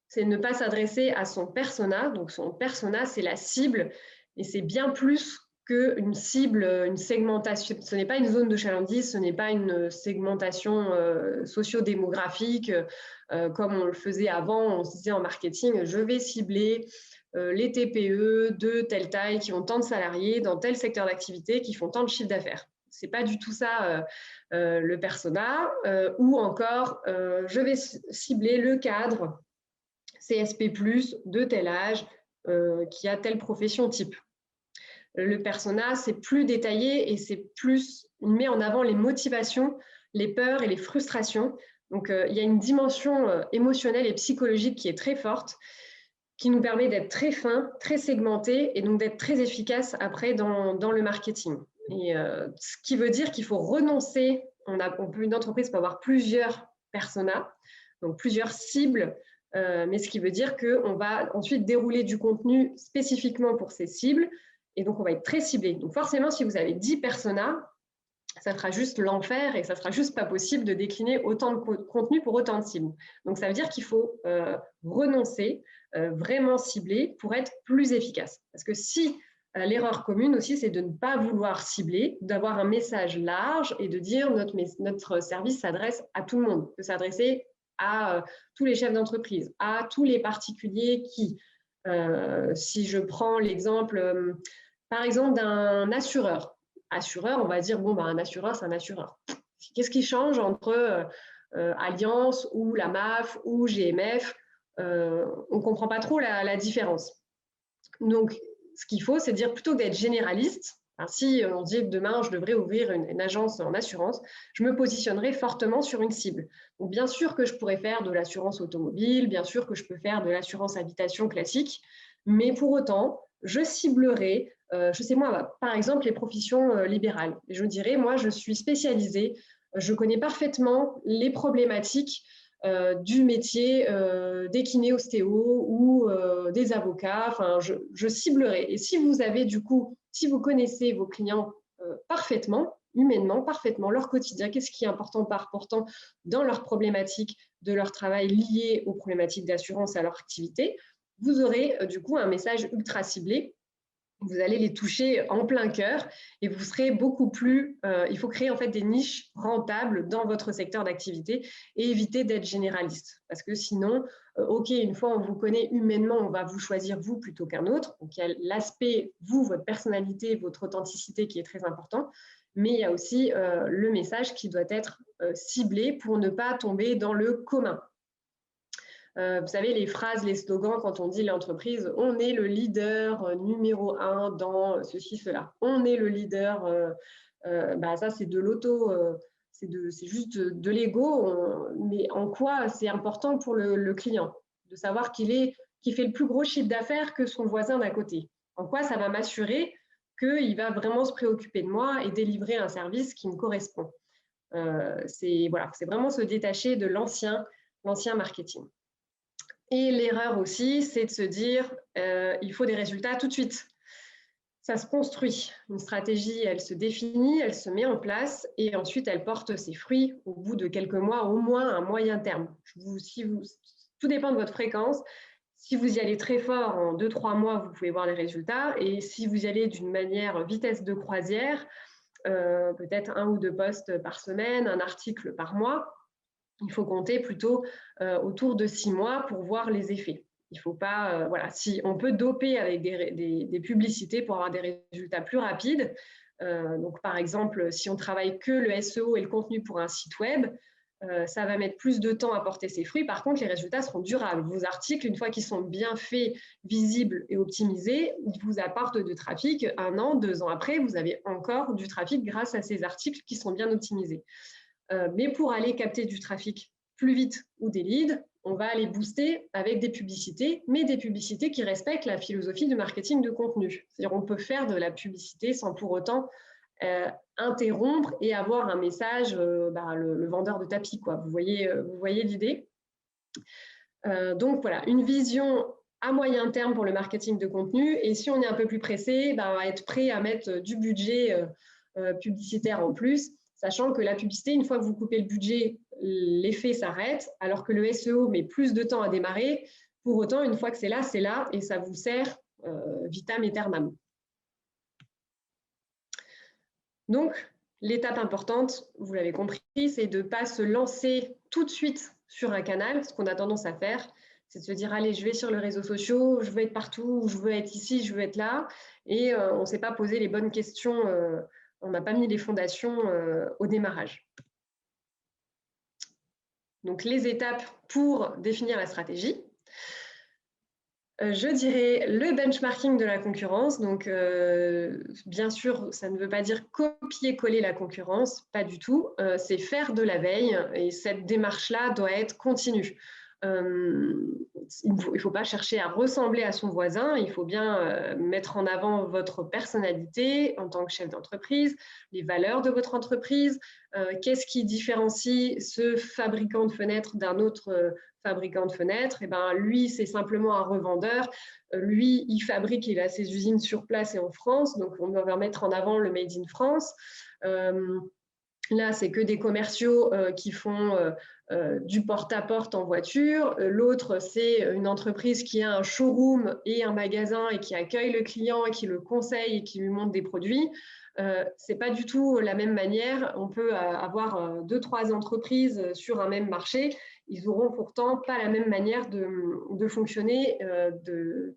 c'est ne pas s'adresser à son persona. Donc son persona, c'est la cible et c'est bien plus qu'une cible, une segmentation. Ce n'est pas une zone de chalandise, ce n'est pas une segmentation socio-démographique comme on le faisait avant. On se disait en marketing, je vais cibler les TPE de telle taille qui ont tant de salariés dans tel secteur d'activité qui font tant de chiffre d'affaires. Ce n'est pas du tout ça le persona. Ou encore, je vais cibler le cadre CSP+, de tel âge, qui a telle profession type. Le persona, c'est plus détaillé et il met en avant les motivations, les peurs et les frustrations. Donc, il y a une dimension émotionnelle et psychologique qui est très forte, qui nous permet d'être très fin, très segmenté et donc d'être très efficace après dans le marketing. Et ce qui veut dire qu'il faut renoncer, une entreprise peut avoir plusieurs personas, donc plusieurs cibles, mais ce qui veut dire qu'on va ensuite dérouler du contenu spécifiquement pour ces cibles, et donc on va être très ciblé. Donc forcément, si vous avez 10 personas, ça sera juste l'enfer et ça sera juste pas possible de décliner autant de contenu pour autant de cibles. Donc ça veut dire qu'il faut renoncer, vraiment cibler pour être plus efficace. Parce que si l'erreur commune aussi, c'est de ne pas vouloir cibler, d'avoir un message large et de dire notre service s'adresse à tout le monde, peut s'adresser à tous les chefs d'entreprise, à tous les particuliers qui, si je prends l'exemple, par exemple, d'un assureur, on va dire, un assureur, c'est un assureur. Qu'est-ce qui change entre Allianz ou la MAF ou GMF? On ne comprend pas trop la différence. Donc, ce qu'il faut, c'est dire plutôt que d'être généraliste. Si on dit que demain, je devrais ouvrir une agence en assurance, je me positionnerai fortement sur une cible. Donc, bien sûr que je pourrais faire de l'assurance automobile, bien sûr que je peux faire de l'assurance habitation classique, mais pour autant, je ciblerai, je sais moi, par exemple, les professions libérales. Et je dirais, moi, je suis spécialisée, je connais parfaitement les problématiques du métier des kinés-ostéos ou des avocats. Enfin, je ciblerai. Et si vous avez du coup, si vous connaissez vos clients parfaitement, humainement, parfaitement, leur quotidien, qu'est-ce qui est important, pas important dans leurs problématiques de leur travail liées aux problématiques d'assurance à leur activité, vous aurez du coup un message ultra ciblé. Vous allez les toucher en plein cœur et vous serez beaucoup plus… il faut créer en fait des niches rentables dans votre secteur d'activité et éviter d'être généraliste. Parce que sinon, OK, une fois on vous connaît humainement, on va vous choisir vous plutôt qu'un autre. Donc, il y a l'aspect, vous, votre personnalité, votre authenticité qui est très important. Mais il y a aussi le message qui doit être ciblé pour ne pas tomber dans le commun. Vous savez, les phrases, les slogans, quand on dit l'entreprise, on est le leader numéro 1 dans ceci, cela. On est le leader, ça c'est de l'auto, c'est juste de l'ego, mais en quoi c'est important pour le client de savoir qu'il fait le plus gros chiffre d'affaires que son voisin d'à côté. En quoi ça va m'assurer qu'il va vraiment se préoccuper de moi et délivrer un service qui me correspond. C'est vraiment se détacher de l'ancien marketing. Et l'erreur aussi, c'est de se dire il faut des résultats tout de suite. Ça se construit. Une stratégie, elle se définit, elle se met en place et ensuite elle porte ses fruits au bout de quelques mois, au moins un moyen terme. Tout dépend de votre fréquence. Si vous y allez très fort, en 2-3 mois, vous pouvez voir les résultats. Et si vous y allez d'une manière vitesse de croisière, peut-être 1 ou 2 posts par semaine, un article par mois, il faut compter plutôt autour de 6 mois pour voir les effets. Il ne faut pas, si on peut doper avec des publicités pour avoir des résultats plus rapides. Donc, par exemple, si on travaille que le SEO et le contenu pour un site web, ça va mettre plus de temps à porter ses fruits. Par contre, les résultats seront durables. Vos articles, une fois qu'ils sont bien faits, visibles et optimisés, ils vous apportent de trafic. 1 an, 2 ans après, vous avez encore du trafic grâce à ces articles qui sont bien optimisés. Mais pour aller capter du trafic plus vite ou des leads, on va aller booster avec des publicités, mais des publicités qui respectent la philosophie du marketing de contenu. C'est-à-dire on peut faire de la publicité sans pour autant interrompre et avoir un message, le vendeur de tapis, quoi. Vous voyez l'idée. Donc voilà, une vision à moyen terme pour le marketing de contenu. Et si on est un peu plus pressé, on va être prêt à mettre du budget publicitaire en plus, sachant que la publicité, une fois que vous coupez le budget, l'effet s'arrête, alors que le SEO met plus de temps à démarrer. Pour autant, une fois que c'est là, et ça vous sert vitam aeternam. Donc, l'étape importante, vous l'avez compris, c'est de ne pas se lancer tout de suite sur un canal. Ce qu'on a tendance à faire, c'est de se dire, allez, je vais sur les réseaux sociaux, je veux être partout, je veux être ici, je veux être là. Et on ne s'est pas posé les bonnes questions, on n'a pas mis les fondations au démarrage. Donc, les étapes pour définir la stratégie. Je dirais le benchmarking de la concurrence. Donc, bien sûr, ça ne veut pas dire copier-coller la concurrence, pas du tout. C'est faire de la veille et cette démarche-là doit être continue. Il ne faut pas chercher à ressembler à son voisin, il faut bien mettre en avant votre personnalité en tant que chef d'entreprise, les valeurs de votre entreprise, qu'est-ce qui différencie ce fabricant de fenêtres d'un autre fabricant de fenêtres. Lui, c'est simplement un revendeur, lui, il fabrique, il a ses usines sur place et en France, donc on doit mettre en avant le Made in France. Là, c'est que des commerciaux qui font du porte-à-porte en voiture. L'autre, c'est une entreprise qui a un showroom et un magasin et qui accueille le client et qui le conseille et qui lui montre des produits. C'est pas du tout la même manière. On peut avoir 2-3 entreprises sur un même marché. Ils n'auront pourtant pas la même manière de fonctionner,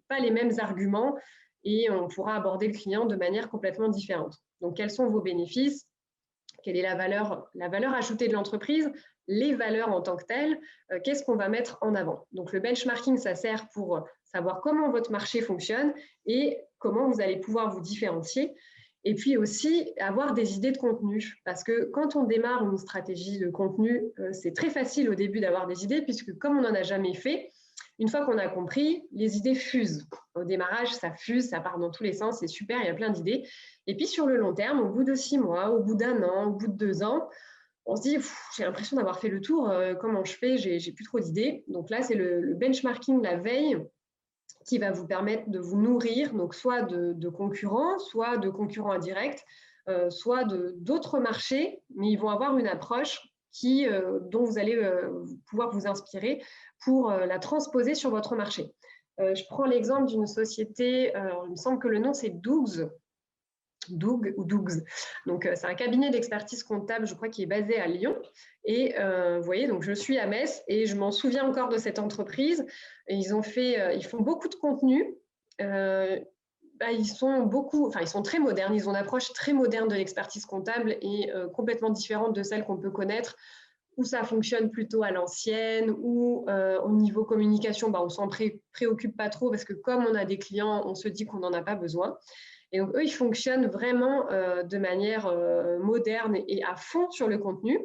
pas les mêmes arguments et on pourra aborder le client de manière complètement différente. Donc, quels sont vos bénéfices ? Quelle est la valeur ajoutée de l'entreprise? les valeurs en tant que telles, qu'est-ce qu'on va mettre en avant. Donc, le benchmarking, ça sert pour savoir comment votre marché fonctionne et comment vous allez pouvoir vous différencier. Et puis aussi, avoir des idées de contenu. Parce que quand on démarre une stratégie de contenu, c'est très facile au début d'avoir des idées, puisque comme on n'en a jamais fait, une fois qu'on a compris, les idées fusent. Au démarrage, ça fuse, ça part dans tous les sens, c'est super, il y a plein d'idées. Et puis sur le long terme, au bout de 6 mois, au bout d'1 an, au bout de 2 ans, on se dit, j'ai l'impression d'avoir fait le tour, comment je fais, j'ai plus trop d'idées. Donc là, c'est le benchmarking, la veille, qui va vous permettre de vous nourrir, donc soit de concurrents, soit de concurrents indirects, soit d'autres marchés, mais ils vont avoir une approche dont vous allez pouvoir vous inspirer pour la transposer sur votre marché. Je prends l'exemple d'une société, il me semble que le nom c'est Dougs, Doug ou Dougs. Donc, c'est un cabinet d'expertise comptable, je crois, qui est basé à Lyon. Et vous voyez, donc je suis à Metz et je m'en souviens encore de cette entreprise. Et ils font beaucoup de contenu. Ils sont très modernes. Ils ont une approche très moderne de l'expertise comptable et complètement différente de celle qu'on peut connaître, où ça fonctionne plutôt à l'ancienne, ou au niveau communication, on s'en préoccupe pas trop parce que comme on a des clients, on se dit qu'on n'en a pas besoin. Et donc, eux, ils fonctionnent vraiment de manière moderne et à fond sur le contenu.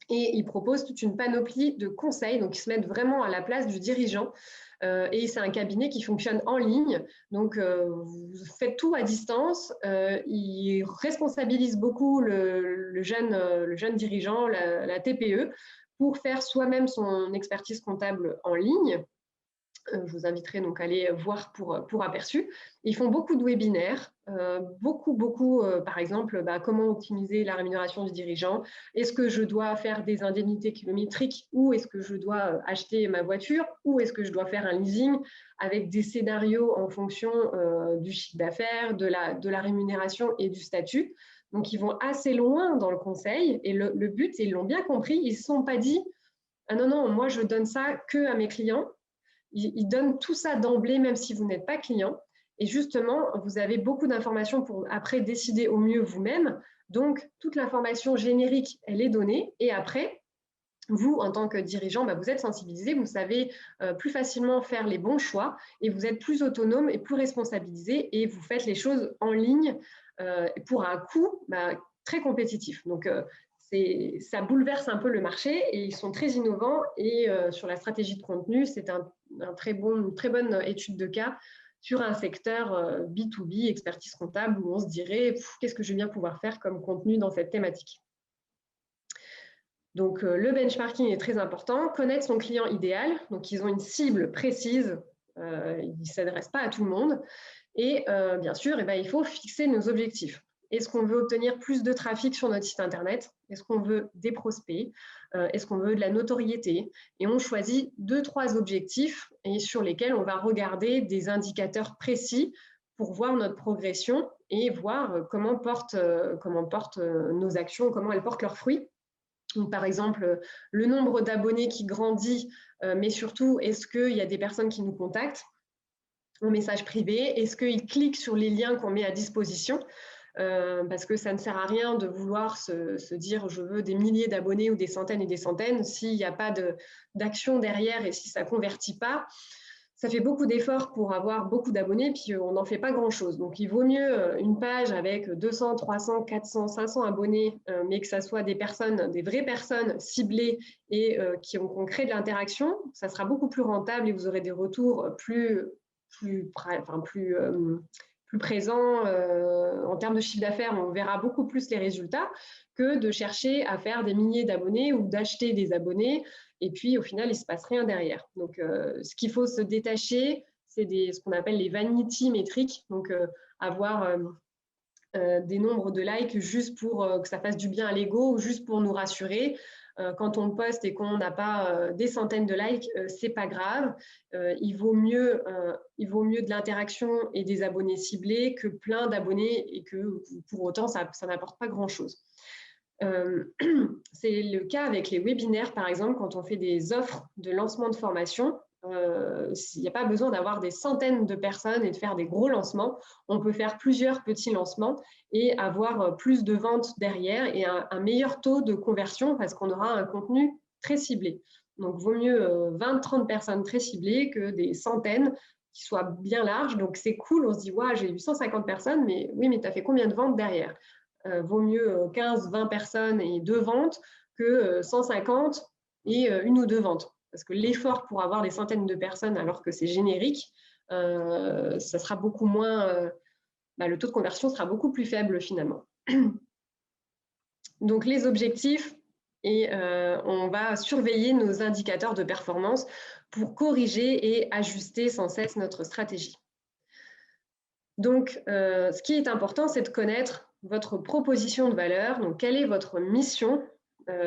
Et ils proposent toute une panoplie de conseils. Donc, ils se mettent vraiment à la place du dirigeant. Et c'est un cabinet qui fonctionne en ligne. Donc, vous faites tout à distance. Ils responsabilisent beaucoup le jeune dirigeant, la TPE, pour faire soi-même son expertise comptable en ligne. Je vous inviterai donc à aller voir pour aperçu. Ils font beaucoup de webinaires, beaucoup, par exemple, comment optimiser la rémunération du dirigeant. Est-ce que je dois faire des indemnités kilométriques ou est-ce que je dois acheter ma voiture ou est-ce que je dois faire un leasing avec des scénarios en fonction du chiffre d'affaires, de la rémunération et du statut. Donc, ils vont assez loin dans le conseil et le but, ils l'ont bien compris, ils ne se sont pas dit « Ah non, moi, je donne ça que à mes clients ». Ils donnent tout ça d'emblée, même si vous n'êtes pas client. Et justement, vous avez beaucoup d'informations pour après décider au mieux vous-même. Donc, toute l'information générique, elle est donnée. Et après, vous, en tant que dirigeant, vous êtes sensibilisé, vous savez plus facilement faire les bons choix et vous êtes plus autonome et plus responsabilisé et vous faites les choses en ligne pour un coût très compétitif. Donc, ça bouleverse un peu le marché et ils sont très innovants. Et sur la stratégie de contenu, c'est une très bonne étude de cas sur un secteur B2B, expertise comptable, où on se dirait qu'est-ce que je vais bien pouvoir faire comme contenu dans cette thématique. Donc, le benchmarking est très important. Connaître son client idéal. Donc, ils ont une cible précise. Ils ne s'adressent pas à tout le monde. Et bien sûr, il faut fixer nos objectifs. Est-ce qu'on veut obtenir plus de trafic sur notre site Internet? Est-ce qu'on veut des prospects? Est-ce qu'on veut de la notoriété? Et on choisit 2-3 objectifs et sur lesquels on va regarder des indicateurs précis pour voir notre progression et voir comment portent nos actions, comment elles portent leurs fruits. Donc, par exemple, le nombre d'abonnés qui grandit, mais surtout, est-ce qu'il y a des personnes qui nous contactent en message privé? Est-ce qu'ils cliquent sur les liens qu'on met à disposition? Parce que ça ne sert à rien de vouloir se dire je veux des milliers d'abonnés ou des centaines et des centaines s'il n'y a pas d'action derrière et si ça ne convertit pas. Ça fait beaucoup d'efforts pour avoir beaucoup d'abonnés, puis on n'en fait pas grand-chose. Donc, il vaut mieux une page avec 200, 300, 400, 500 abonnés, mais que ça soit des vraies personnes ciblées et qu'on crée de l'interaction. Ça sera beaucoup plus rentable et vous aurez des retours plus présents en termes de chiffre d'affaires. On verra beaucoup plus les résultats que de chercher à faire des milliers d'abonnés ou d'acheter des abonnés. Et puis, au final, il ne se passe rien derrière. Donc, ce qu'il faut se détacher, c'est ce qu'on appelle les vanity métriques. Donc, avoir des nombres de likes juste pour que ça fasse du bien à l'ego ou juste pour nous rassurer. Quand on poste et qu'on n'a pas des centaines de likes, c'est pas grave. Il vaut mieux de l'interaction et des abonnés ciblés que plein d'abonnés et que pour autant, ça n'apporte pas grand-chose. C'est le cas avec les webinaires, par exemple, quand on fait des offres de lancement de formation. Il n'y a pas besoin d'avoir des centaines de personnes et de faire des gros lancements. On peut faire plusieurs petits lancements et avoir plus de ventes derrière et un meilleur taux de conversion parce qu'on aura un contenu très ciblé. Donc, vaut mieux 20-30 personnes très ciblées que des centaines qui soient bien larges. Donc, c'est cool. On se dit, ouais, j'ai eu 150 personnes, mais oui, mais tu as fait combien de ventes derrière? Vaut mieux 15-20 personnes et 2 ventes que 150 et 1 ou 2 ventes. Parce que l'effort pour avoir des centaines de personnes alors que c'est générique, ça sera beaucoup moins, le taux de conversion sera beaucoup plus faible finalement. Donc les objectifs, et on va surveiller nos indicateurs de performance pour corriger et ajuster sans cesse notre stratégie. Donc, ce qui est important, c'est de connaître votre proposition de valeur. Donc, quelle est votre mission?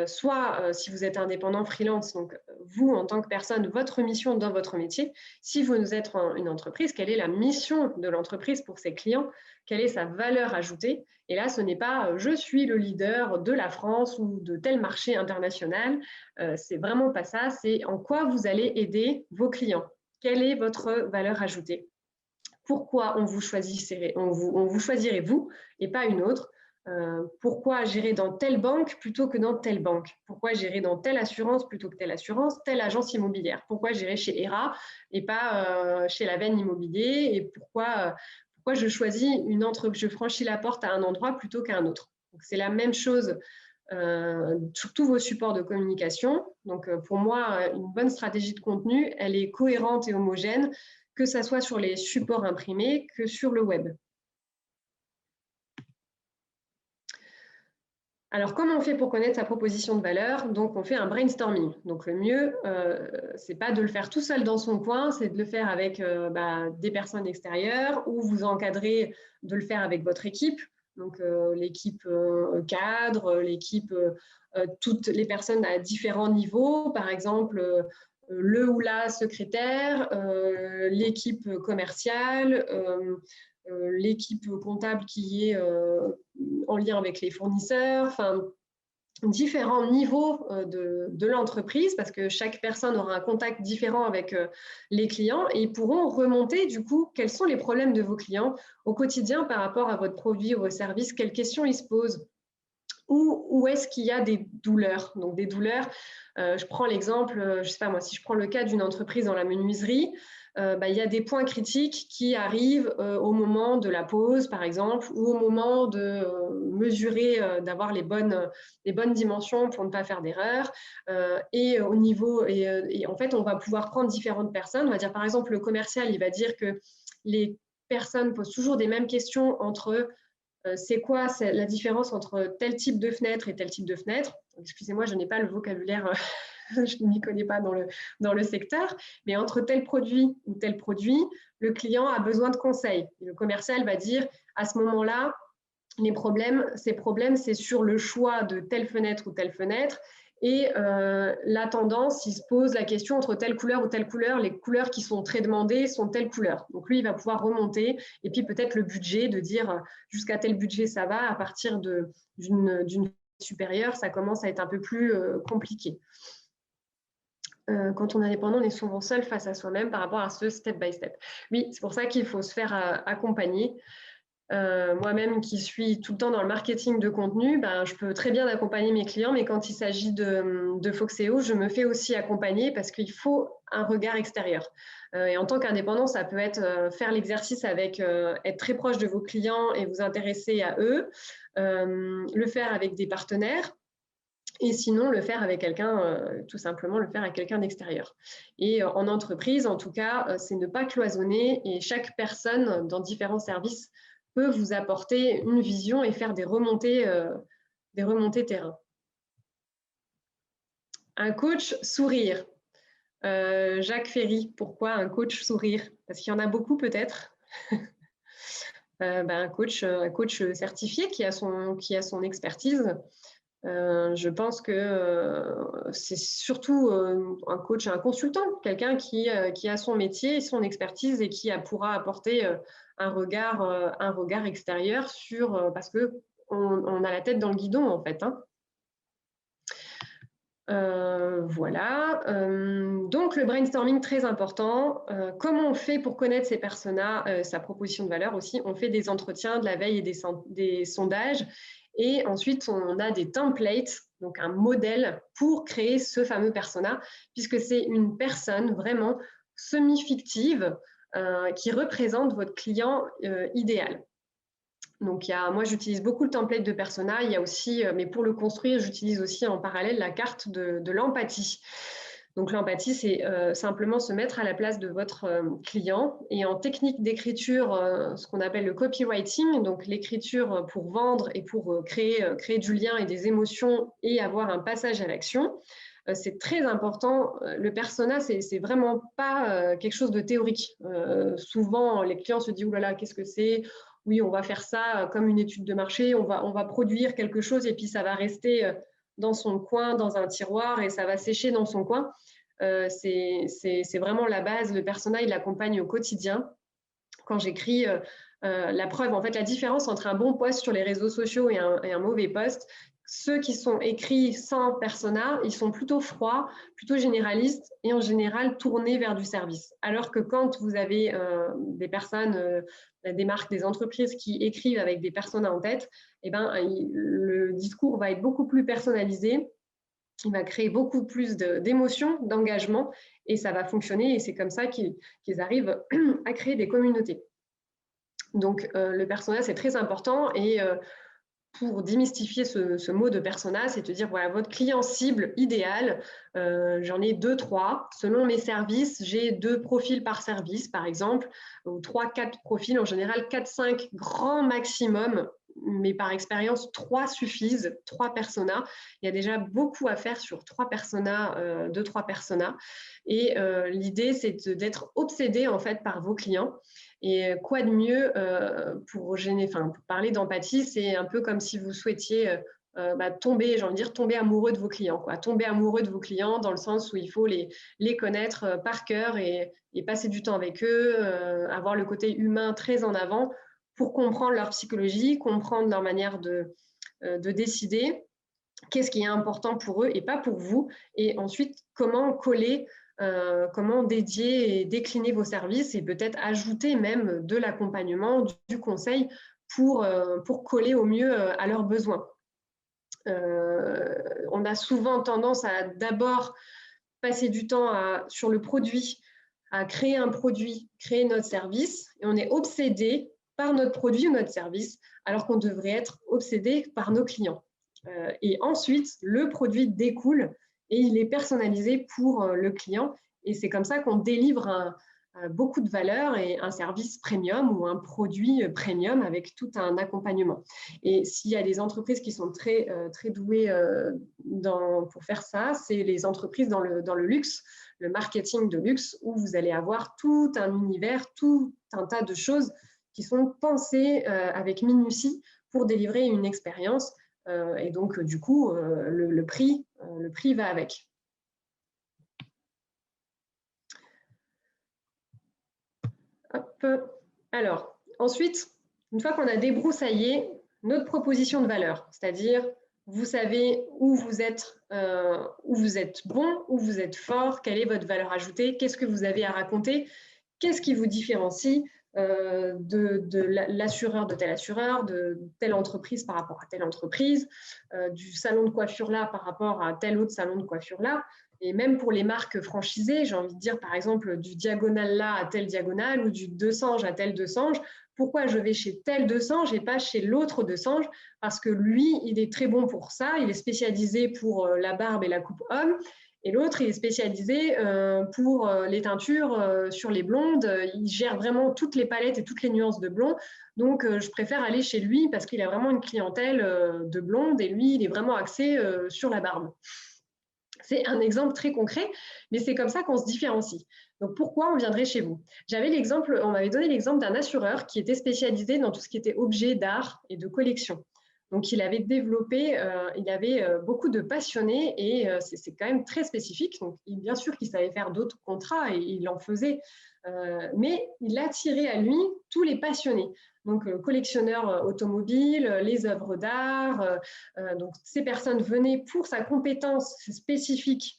Si vous êtes indépendant freelance, donc vous en tant que personne, votre mission dans votre métier. Si vous êtes une entreprise, quelle est la mission de l'entreprise pour ses clients? Quelle est sa valeur ajoutée? Et là, ce n'est pas je suis le leader de la France ou de tel marché international. C'est vraiment pas ça. C'est en quoi vous allez aider vos clients. Quelle est votre valeur ajoutée? Pourquoi on vous choisirait vous et pas une autre? Pourquoi gérer dans telle banque plutôt que dans telle banque? Pourquoi gérer dans telle assurance plutôt que telle assurance, telle agence immobilière? Pourquoi gérer chez ERA et pas chez la veine immobilier? Et pourquoi je choisis je franchis la porte à un endroit plutôt qu'à un autre? C'est la même chose sur tous vos supports de communication. Donc, pour moi, une bonne stratégie de contenu, elle est cohérente et homogène, que ce soit sur les supports imprimés que sur le web. Alors, comment on fait pour connaître sa proposition de valeur? Donc, on fait un brainstorming. Donc, le mieux, c'est pas de le faire tout seul dans son coin, c'est de le faire avec des personnes extérieures ou vous encadrez de le faire avec votre équipe. Donc, l'équipe cadre, l'équipe, toutes les personnes à différents niveaux, par exemple, le ou la secrétaire, l'équipe commerciale, l'équipe comptable qui est en lien avec les fournisseurs, enfin, différents niveaux de l'entreprise parce que chaque personne aura un contact différent avec les clients et ils pourront remonter du coup quels sont les problèmes de vos clients au quotidien par rapport à votre produit ou vos services, quelles questions ils se posent. Où est-ce qu'il y a des douleurs? Donc des douleurs, je prends l'exemple, je sais pas moi, si je prends le cas d'une entreprise dans la menuiserie, il y a des points critiques qui arrivent au moment de la pose, par exemple, ou au moment de mesurer, d'avoir les bonnes dimensions pour ne pas faire d'erreur. Et en fait, on va pouvoir prendre différentes personnes. On va dire, par exemple, le commercial, il va dire que les personnes posent toujours des mêmes questions entre c'est quoi la différence entre tel type de fenêtre et tel type de fenêtre? Excusez-moi, je n'ai pas le vocabulaire, je ne m'y connais pas dans le secteur, mais entre tel produit ou tel produit, le client a besoin de conseils. Et le commercial va dire, à ce moment-là, ces problèmes, c'est sur le choix de telle fenêtre ou telle fenêtre. Et la tendance, il se pose la question entre telle couleur ou telle couleur, les couleurs qui sont très demandées sont telle couleur. Donc lui, il va pouvoir remonter et puis peut-être le budget, de dire jusqu'à tel budget ça va, à partir d'une supérieure, ça commence à être un peu plus compliqué. Quand on est indépendant, on est souvent seul face à soi-même par rapport à ce step by step. Oui, c'est pour ça qu'il faut se faire accompagner. Moi-même qui suis tout le temps dans le marketing de contenu, je peux très bien accompagner mes clients, mais quand il s'agit de Foxeo, je me fais aussi accompagner parce qu'il faut un regard extérieur. Et en tant qu'indépendant, ça peut être faire l'exercice avec être très proche de vos clients et vous intéresser à eux, le faire avec des partenaires, et sinon le faire avec quelqu'un, tout simplement le faire avec quelqu'un d'extérieur. Et en entreprise, en tout cas, c'est ne pas cloisonner et chaque personne dans différents services peut vous apporter une vision et faire des remontées terrain. Un coach sourire. Jacques Ferry, pourquoi un coach sourire? Parce qu'il y en a beaucoup peut-être. Un coach certifié qui a son expertise. Je pense que c'est surtout un coach, un consultant, quelqu'un qui a son métier et son expertise et qui pourra apporter un regard extérieur parce que on a la tête dans le guidon en fait. Voilà. Donc, le brainstorming, très important. Comment on fait pour connaître ces personas, sa proposition de valeur aussi? On fait des entretiens, de la veille et des sondages. Et ensuite, on a des templates, donc un modèle pour créer ce fameux persona, puisque c'est une personne vraiment semi-fictive qui représente votre client idéal. Donc, moi, j'utilise beaucoup le template de persona. Il y a aussi, mais pour le construire, j'utilise aussi en parallèle la carte de l'empathie. Donc, l'empathie, c'est simplement se mettre à la place de votre client. Et en technique d'écriture, ce qu'on appelle le copywriting, donc l'écriture pour vendre et pour créer du lien et des émotions et avoir un passage à l'action, c'est très important. Le persona, c'est vraiment pas quelque chose de théorique. Souvent, les clients se disent « Ouh là là, qu'est-ce que c'est ?» Oui, on va faire ça comme une étude de marché, on va produire quelque chose et puis ça va rester dans son coin, dans un tiroir et ça va sécher dans son coin. C'est vraiment la base. Le persona, il l'accompagne au quotidien. Quand j'écris la preuve, en fait, la différence entre un bon post sur les réseaux sociaux et un mauvais post, ceux qui sont écrits sans persona, ils sont plutôt froids, plutôt généralistes et en général tournés vers du service. Alors que quand vous avez des personnes, des marques, des entreprises qui écrivent avec des personas en tête, eh ben, le discours va être beaucoup plus personnalisé, il va créer beaucoup plus d'émotions, d'engagement et ça va fonctionner et c'est comme ça qu'ils arrivent à créer des communautés. Donc, le persona, c'est très important et pour démystifier ce mot de persona, c'est de dire, voilà, votre client cible idéal, j'en ai 2, 3. Selon mes services, j'ai 2 profils par service, par exemple, ou 3, 4 profils, en général 4, 5 grand maximum, mais par expérience, 3 suffisent, 3 personas. Il y a déjà beaucoup à faire sur 3 personas, 2, 3 personas. Et l'idée, c'est d'être obsédé, en fait, par vos clients. Et quoi de mieux pour parler d'empathie, c'est un peu comme si vous souhaitiez tomber amoureux de vos clients, quoi. Tomber amoureux de vos clients dans le sens où il faut les connaître par cœur et passer du temps avec eux, avoir le côté humain très en avant pour comprendre leur psychologie, comprendre leur manière de décider, qu'est-ce qui est important pour eux et pas pour vous, et ensuite comment coller comment dédier et décliner vos services et peut-être ajouter même de l'accompagnement, du conseil pour coller au mieux à leurs besoins. On a souvent tendance à d'abord passer du temps sur le produit, à créer un produit, créer notre service, et on est obsédé par notre produit ou notre service, alors qu'on devrait être obsédé par nos clients. Et ensuite, le produit découle et il est personnalisé pour le client. Et c'est comme ça qu'on délivre beaucoup de valeur et un service premium ou un produit premium avec tout un accompagnement. Et s'il y a des entreprises qui sont très douées pour faire ça, c'est les entreprises dans le luxe, le marketing de luxe, où vous allez avoir tout un univers, tout un tas de choses qui sont pensées avec minutie pour délivrer une expérience. Et donc, du coup, le prix va avec. Hop. Alors, ensuite, une fois qu'on a débroussaillé notre proposition de valeur, c'est-à-dire, vous savez où vous êtes bon, où vous êtes fort, quelle est votre valeur ajoutée, qu'est-ce que vous avez à raconter, qu'est-ce qui vous différencie de l'assureur de tel assureur, de telle entreprise par rapport à telle entreprise, du salon de coiffure là par rapport à tel autre salon de coiffure là. Et même pour les marques franchisées, j'ai envie de dire par exemple du diagonal là à tel diagonal ou du Desange à tel Desange. Pourquoi je vais chez tel Desange et pas chez l'autre Desange? Parce que lui, il est très bon pour ça, il est spécialisé pour la barbe et la coupe homme. Et l'autre, il est spécialisé pour les teintures sur les blondes. Il gère vraiment toutes les palettes et toutes les nuances de blond. Donc, je préfère aller chez lui parce qu'il a vraiment une clientèle de blondes et lui, il est vraiment axé sur la barbe. C'est un exemple très concret, mais c'est comme ça qu'on se différencie. Donc, pourquoi on viendrait chez vous? On m'avait donné l'exemple d'un assureur qui était spécialisé dans tout ce qui était objets d'art et de collection. Donc, il avait développé, il avait beaucoup de passionnés et c'est quand même très spécifique. Donc, bien sûr qu'il savait faire d'autres contrats et il en faisait, mais il attirait à lui tous les passionnés. Donc, collectionneurs automobiles, les œuvres d'art. Donc, ces personnes venaient pour sa compétence spécifique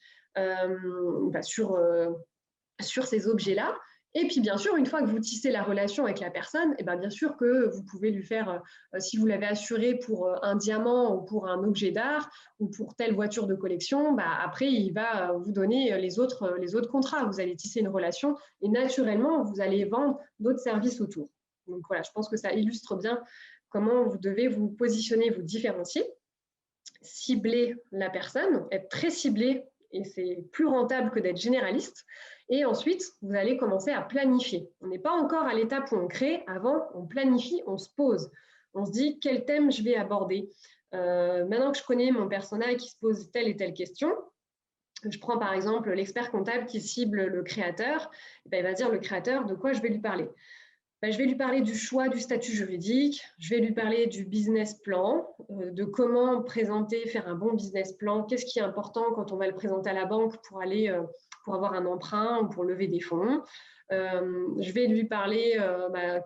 sur ces objets-là. Et puis, bien sûr, une fois que vous tissez la relation avec la personne, et bien sûr que vous pouvez lui faire, si vous l'avez assuré pour un diamant ou pour un objet d'art ou pour telle voiture de collection, après, il va vous donner les autres contrats. Vous allez tisser une relation et naturellement, vous allez vendre d'autres services autour. Donc voilà, je pense que ça illustre bien comment vous devez vous positionner, vous différencier, cibler la personne, être très ciblé, et c'est plus rentable que d'être généraliste. Et ensuite, vous allez commencer à planifier. On n'est pas encore à l'étape où on crée. Avant, on planifie, on se pose. On se dit quel thème je vais aborder. Maintenant que je connais mon persona qui se pose telle et telle question, je prends par exemple l'expert comptable qui cible le créateur. Il va dire le créateur de quoi je vais lui parler. Je vais lui parler du choix du statut juridique, je vais lui parler du business plan, de comment présenter, faire un bon business plan, qu'est-ce qui est important quand on va le présenter à la banque pour avoir un emprunt ou pour lever des fonds. Je vais lui parler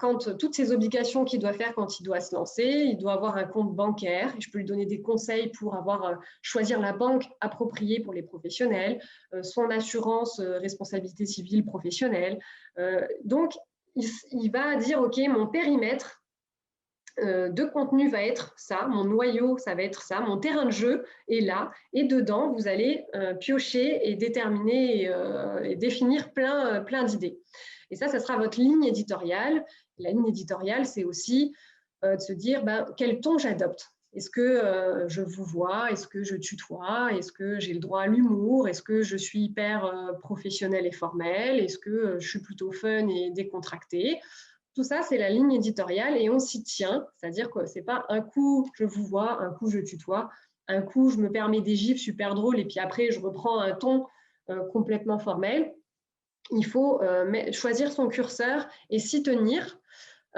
quand toutes ces obligations qu'il doit faire quand il doit se lancer, il doit avoir un compte bancaire, et je peux lui donner des conseils pour choisir la banque appropriée pour les professionnels, son assurance responsabilité civile professionnelle. Donc, il va dire, OK, mon périmètre de contenu va être ça, mon noyau, ça va être ça, mon terrain de jeu est là, et dedans, vous allez piocher et déterminer et définir plein d'idées. Et ça sera votre ligne éditoriale. La ligne éditoriale, c'est aussi de se dire quel ton j'adopte. Est-ce que je vous vois? Est-ce que je tutoie? Est-ce que j'ai le droit à l'humour? Est-ce que je suis hyper professionnelle et formelle? Est-ce que je suis plutôt fun et décontractée? Tout ça, c'est la ligne éditoriale et on s'y tient. C'est-à-dire que ce n'est pas un coup je vous vois, un coup je tutoie, un coup je me permets des gifs super drôles et puis après je reprends un ton complètement formel. Il faut choisir son curseur et s'y tenir.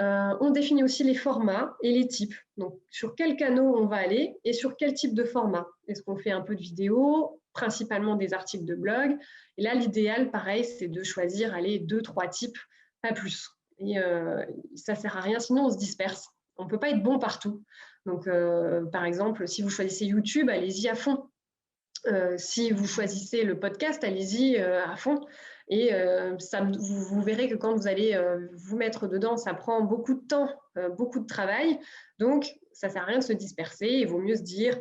On définit aussi les formats et les types. Donc, sur quel canal on va aller et sur quel type de format. Est-ce qu'on fait un peu de vidéo, principalement des articles de blog? Et là, l'idéal, pareil, c'est de choisir 2-3 types, pas plus. Et ça ne sert à rien, sinon on se disperse. On ne peut pas être bon partout. Donc, par exemple, si vous choisissez YouTube, allez-y à fond. Si vous choisissez le podcast, allez-y à fond. Et vous verrez que quand vous allez vous mettre dedans, ça prend beaucoup de temps, beaucoup de travail. Donc, ça ne sert à rien de se disperser. Il vaut mieux se dire,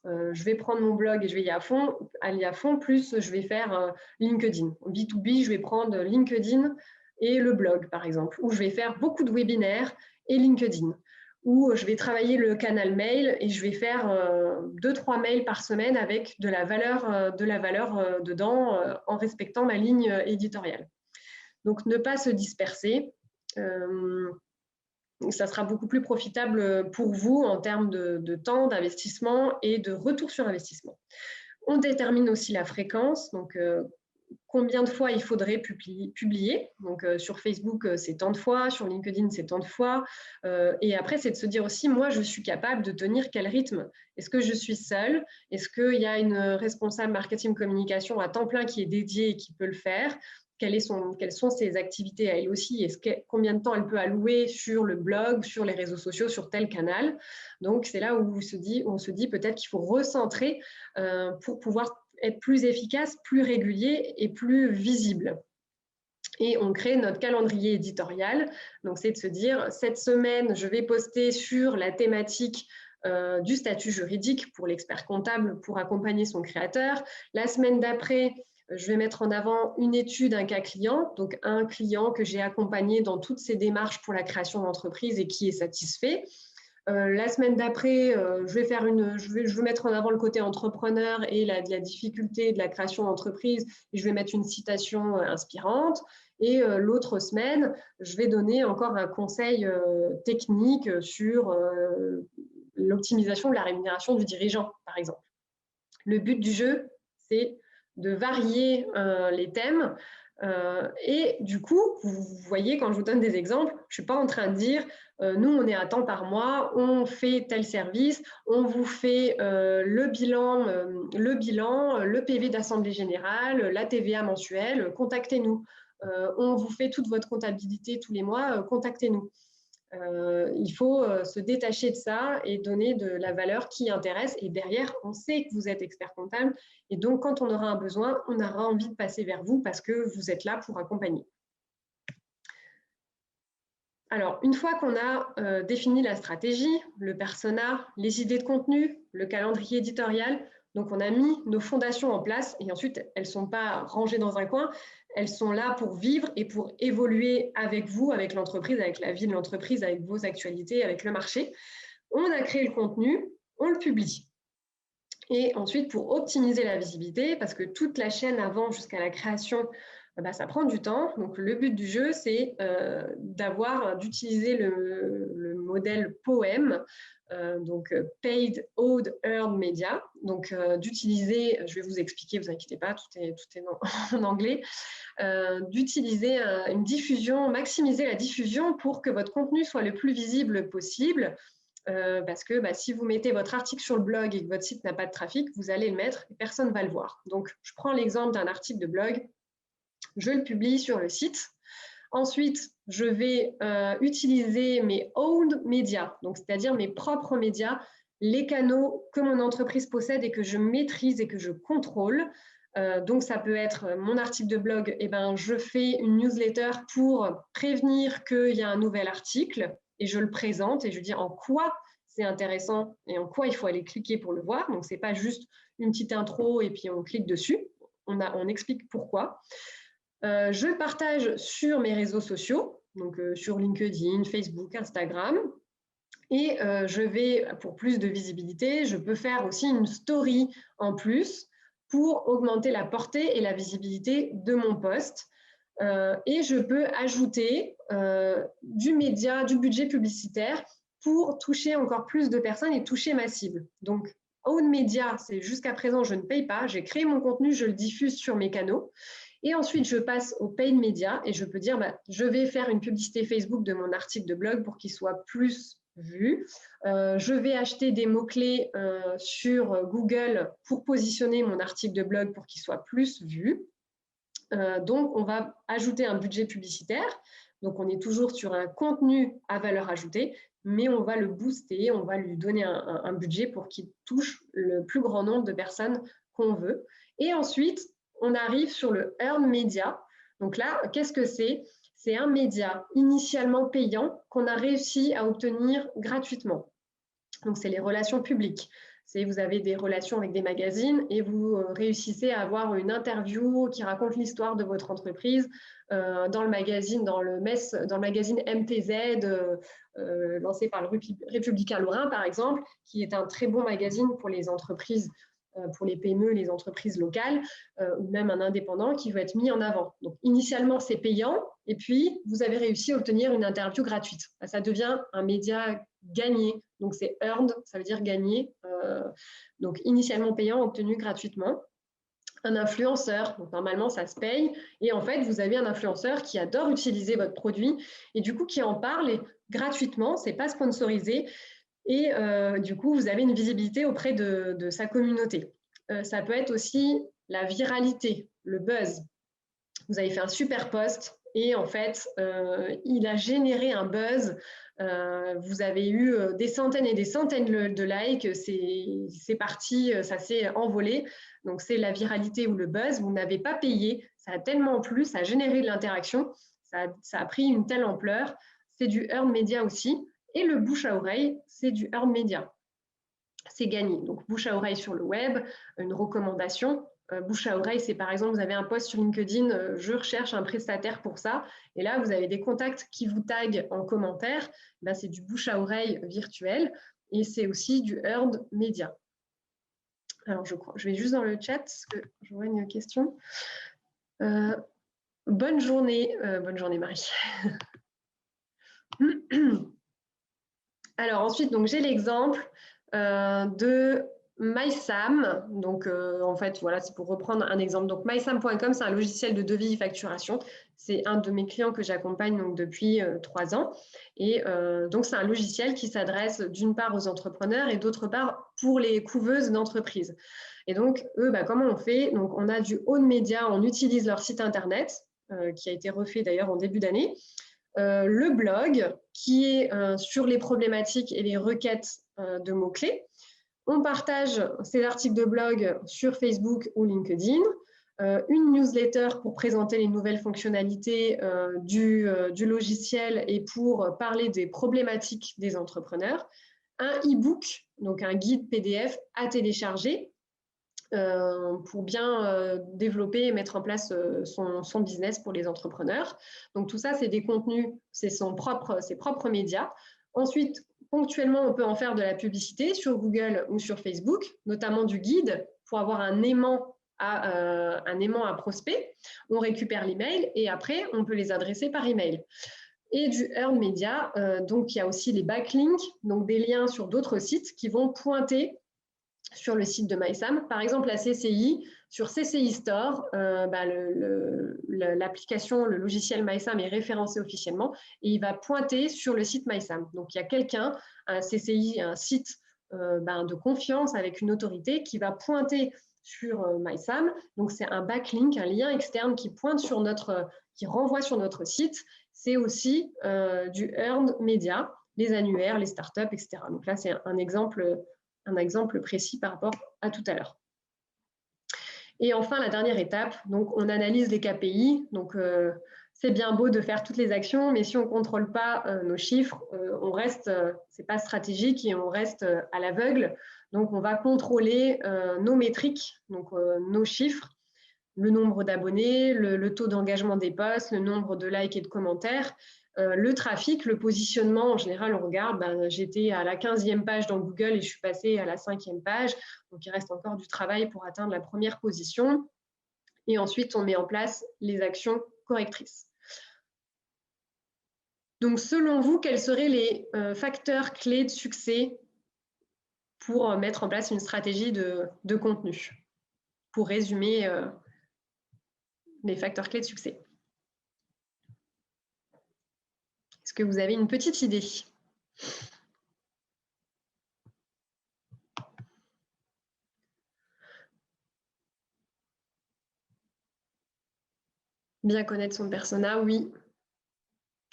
je vais prendre mon blog et je vais aller à fond, plus je vais faire LinkedIn. En B2B, je vais prendre LinkedIn et le blog, par exemple, où je vais faire beaucoup de webinaires et LinkedIn, où je vais travailler le canal mail et je vais faire 2-3 mails par semaine avec de la valeur dedans en respectant ma ligne éditoriale. Donc, ne pas se disperser. Ça sera beaucoup plus profitable pour vous en termes de temps, d'investissement et de retour sur investissement. On détermine aussi la fréquence. Donc, combien de fois il faudrait publier. Donc, sur Facebook, c'est tant de fois, sur LinkedIn, c'est tant de fois. Et après, c'est de se dire aussi, moi, je suis capable de tenir quel rythme? Est-ce que je suis seule? Est-ce qu'il y a une responsable marketing communication à temps plein qui est dédiée et qui peut le faire? Quelles sont ses activités à elle aussi? Combien de temps elle peut allouer sur le blog, sur les réseaux sociaux, sur tel canal? Donc, c'est là où on se dit peut-être qu'il faut recentrer pour pouvoir être plus efficace, plus régulier et plus visible. Et on crée notre calendrier éditorial. Donc, c'est de se dire, cette semaine, je vais poster sur la thématique du statut juridique pour l'expert comptable pour accompagner son créateur. La semaine d'après, je vais mettre en avant une étude, un cas client, donc un client que j'ai accompagné dans toutes ses démarches pour la création d'entreprise et qui est satisfait. La semaine d'après, je vais mettre en avant le côté entrepreneur et la difficulté de la création d'entreprise et je vais mettre une citation inspirante. Et l'autre semaine, je vais donner encore un conseil technique sur l'optimisation de la rémunération du dirigeant, par exemple. Le but du jeu, c'est de varier les thèmes Et du coup, vous voyez, quand je vous donne des exemples, je ne suis pas en train de dire nous, on est à temps par mois, on fait tel service, on vous fait le bilan, le PV d'Assemblée générale, la TVA mensuelle, contactez-nous. On vous fait toute votre comptabilité tous les mois, contactez-nous. Il faut se détacher de ça et donner de la valeur qui intéresse. Et derrière, on sait que vous êtes expert comptable. Et donc, quand on aura un besoin, on aura envie de passer vers vous parce que vous êtes là pour accompagner. Alors, une fois qu'on a défini la stratégie, le persona, les idées de contenu, le calendrier éditorial, donc on a mis nos fondations en place et ensuite, elles ne sont pas rangées dans un coin, elles sont là pour vivre et pour évoluer avec vous, avec l'entreprise, avec la vie de l'entreprise, avec vos actualités, avec le marché. On a créé le contenu, on le publie. Et ensuite, pour optimiser la visibilité, parce que toute la chaîne avant jusqu'à la création, ça prend du temps. Donc, le but du jeu, c'est d'utiliser le modèle POEM, donc Paid, Owed, Earned Media. Donc, d'utiliser, je vais vous expliquer, vous inquiétez pas, tout est en anglais, d'utiliser une diffusion, maximiser la diffusion pour que votre contenu soit le plus visible possible. Parce que si vous mettez votre article sur le blog et que votre site n'a pas de trafic, vous allez le mettre et personne ne va le voir. Donc, je prends l'exemple d'un article de blog, je le publie sur le site. Ensuite, je vais utiliser mes owned médias, donc c'est-à-dire mes propres médias, les canaux que mon entreprise possède et que je maîtrise et que je contrôle. Donc, ça peut être mon article de blog, je fais une newsletter pour prévenir qu'il y a un nouvel article et je le présente et je dis en quoi c'est intéressant et en quoi il faut aller cliquer pour le voir. Donc, ce n'est pas juste une petite intro et puis on clique dessus. On explique pourquoi. Je partage sur mes réseaux sociaux, donc sur LinkedIn, Facebook, Instagram. Et je vais, pour plus de visibilité, je peux faire aussi une story en plus pour augmenter la portée et la visibilité de mon post. Et je peux ajouter du budget publicitaire pour toucher encore plus de personnes et toucher ma cible. Donc, own media, c'est jusqu'à présent, je ne paye pas, j'ai créé mon contenu, je le diffuse sur mes canaux. Et ensuite, je passe au paid media et je peux dire, je vais faire une publicité Facebook de mon article de blog pour qu'il soit plus vu. Je vais acheter des mots-clés sur Google pour positionner mon article de blog pour qu'il soit plus vu. Donc, on va ajouter un budget publicitaire. Donc, on est toujours sur un contenu à valeur ajoutée, mais on va le booster, on va lui donner un budget pour qu'il touche le plus grand nombre de personnes qu'on veut. Et ensuite, on arrive sur le Earned Media. Donc là, qu'est-ce que c'est? C'est un média initialement payant qu'on a réussi à obtenir gratuitement. Donc, c'est les relations publiques. Vous avez des relations avec des magazines et vous réussissez à avoir une interview qui raconte l'histoire de votre entreprise dans le magazine MTZ, lancé par le Républicain Lorrain, par exemple, qui est un très bon magazine pour les entreprises, pour les PME, les entreprises locales, ou même un indépendant qui veut être mis en avant. Donc, initialement, c'est payant, et puis vous avez réussi à obtenir une interview gratuite. Ça devient un média gagné. Donc, c'est earned, ça veut dire gagné. Donc, initialement payant, obtenu gratuitement. Un influenceur, donc normalement, ça se paye. Et en fait, vous avez un influenceur qui adore utiliser votre produit et du coup, qui en parle gratuitement, ce n'est pas sponsorisé. Et du coup, vous avez une visibilité auprès de sa communauté. Ça peut être aussi la viralité, le buzz. Vous avez fait un super post et en fait, il a généré un buzz. Vous avez eu des centaines et des centaines de likes. C'est parti, ça s'est envolé. Donc, c'est la viralité ou le buzz. Vous n'avez pas payé. Ça a tellement plu, ça a généré de l'interaction. Ça a pris une telle ampleur. C'est du earned media aussi. Et le bouche à oreille, c'est du earned media. C'est gagné. Donc, bouche à oreille sur le web, une recommandation. Bouche à oreille, c'est par exemple, vous avez un post sur LinkedIn, je recherche un prestataire pour ça. Et là, vous avez des contacts qui vous taguent en commentaire. C'est du bouche à oreille virtuel. Et c'est aussi du earned media. Alors, je vais juste dans le chat parce que je vois une question. Bonne journée Marie. Alors ensuite, j'ai l'exemple de MySam, donc en fait, voilà, c'est pour reprendre un exemple. Donc, mysam.com, c'est un logiciel de devis et facturation. C'est un de mes clients que j'accompagne donc, depuis 3 ans. Et donc, c'est un logiciel qui s'adresse d'une part aux entrepreneurs et d'autre part pour les couveuses d'entreprises. Et donc, eux, comment on fait? Donc, on a du own media, on utilise leur site internet, qui a été refait d'ailleurs en début d'année. Le blog, qui est sur les problématiques et les requêtes de mots-clés. On partage ces articles de blog sur Facebook ou LinkedIn, une newsletter pour présenter les nouvelles fonctionnalités du logiciel et pour parler des problématiques des entrepreneurs, un e-book, donc un guide PDF à télécharger pour bien développer et mettre en place son business pour les entrepreneurs. Donc tout ça, c'est des contenus, c'est ses propres médias. Ensuite, ponctuellement, on peut en faire de la publicité sur Google ou sur Facebook, notamment du guide pour avoir un aimant à prospect. On récupère l'email et après, on peut les adresser par email. Et du earned media, donc il y a aussi les backlinks, donc des liens sur d'autres sites qui vont pointer sur le site de MySam. Par exemple, la CCI, sur CCI Store, l'application, le logiciel MySam est référencé officiellement et il va pointer sur le site MySam. Donc, il y a quelqu'un, un CCI, un site de confiance avec une autorité qui va pointer sur MySam. Donc, c'est un backlink, un lien externe qui pointe qui renvoie sur notre site. C'est aussi du earned media, les annuaires, les startups, etc. Donc là, c'est un exemple précis par rapport à tout à l'heure. Et enfin, la dernière étape, donc on analyse les KPI. Donc, c'est bien beau de faire toutes les actions, mais si on ne contrôle pas nos chiffres, on reste, c'est pas stratégique et on reste à l'aveugle. Donc, on va contrôler nos métriques, donc nos chiffres, le nombre d'abonnés, le taux d'engagement des posts, le nombre de likes et de commentaires, le trafic, le positionnement. En général, on regarde, j'étais à la 15e page dans Google et je suis passée à la 5e page. Donc, il reste encore du travail pour atteindre la première position. Et ensuite, on met en place les actions correctrices. Donc, selon vous, quels seraient les facteurs clés de succès pour mettre en place une stratégie de contenu? Pour résumer les facteurs clés de succès. Est-ce que vous avez une petite idée? Bien connaître son persona, oui.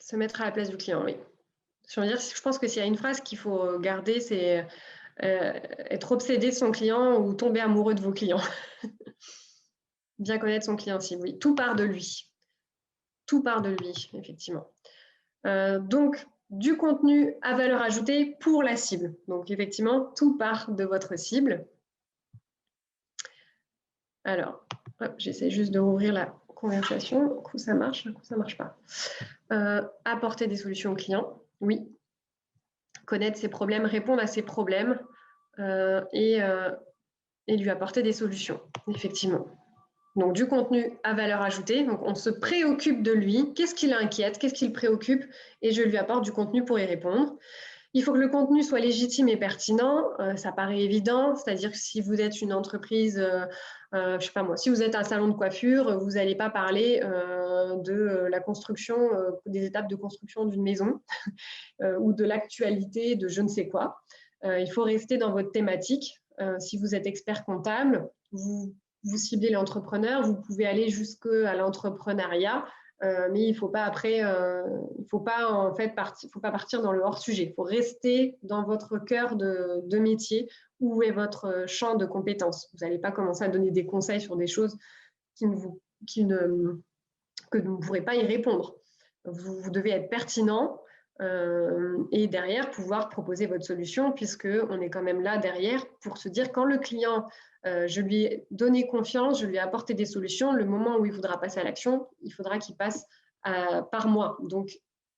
Se mettre à la place du client, oui. Je pense que s'il y a une phrase qu'il faut garder, c'est être obsédé de son client ou tomber amoureux de vos clients. Bien connaître son client cible, oui. Tout part de lui. Tout part de lui, effectivement. Donc, du contenu à valeur ajoutée pour la cible. Donc, effectivement, tout part de votre cible. Alors, j'essaie juste de rouvrir la conversation. Un coup, ça marche, un coup, ça ne marche pas. Apporter des solutions aux clients, oui. Connaître ses problèmes, répondre à ses problèmes et lui apporter des solutions, effectivement. Donc, du contenu à valeur ajoutée. Donc, on se préoccupe de lui. Qu'est-ce qui l'inquiète? Qu'est-ce qui le préoccupe? Et je lui apporte du contenu pour y répondre. Il faut que le contenu soit légitime et pertinent. Ça paraît évident. C'est-à-dire que si vous êtes une entreprise, je sais pas moi, si vous êtes un salon de coiffure, vous n'allez pas parler de la construction, des étapes de construction d'une maison ou de l'actualité de je ne sais quoi. Il faut rester dans votre thématique. Si vous êtes expert comptable, vous ciblez l'entrepreneur, vous pouvez aller jusqu'à l'entrepreneuriat, mais il ne faut pas après, faut pas partir dans le hors-sujet. Il faut rester dans votre cœur de métier, où est votre champ de compétences. Vous n'allez pas commencer à donner des conseils sur des choses que vous ne pourrez pas y répondre. Vous devez être pertinent et derrière pouvoir proposer votre solution, puisqu'on est quand même là derrière pour se dire quand le client je lui ai donné confiance, je lui ai apporté des solutions. Le moment où il voudra passer à l'action, il faudra qu'il passe par moi. Donc,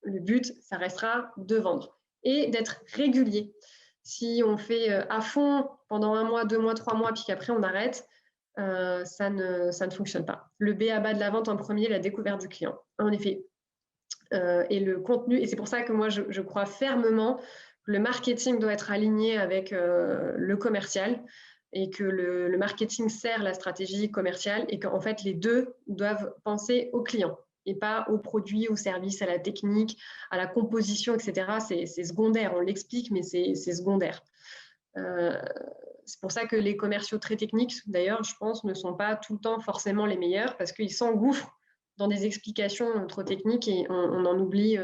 le but, ça restera de vendre et d'être régulier. Si on fait à fond pendant 1 mois, 2 mois, 3 mois, puis qu'après on arrête, ça ne fonctionne pas. Le B.A.-ba de la vente en premier, la découverte du client. En effet. Et le contenu, et c'est pour ça que moi, je crois fermement que le marketing doit être aligné avec le commercial. et que le marketing sert la stratégie commerciale et qu'en fait, les deux doivent penser au client et pas aux produits, aux services, à la technique, à la composition, etc. C'est secondaire, on l'explique, mais c'est secondaire. C'est pour ça que les commerciaux très techniques, d'ailleurs, je pense, ne sont pas tout le temps forcément les meilleurs parce qu'ils s'engouffrent dans des explications trop techniques et on en oublie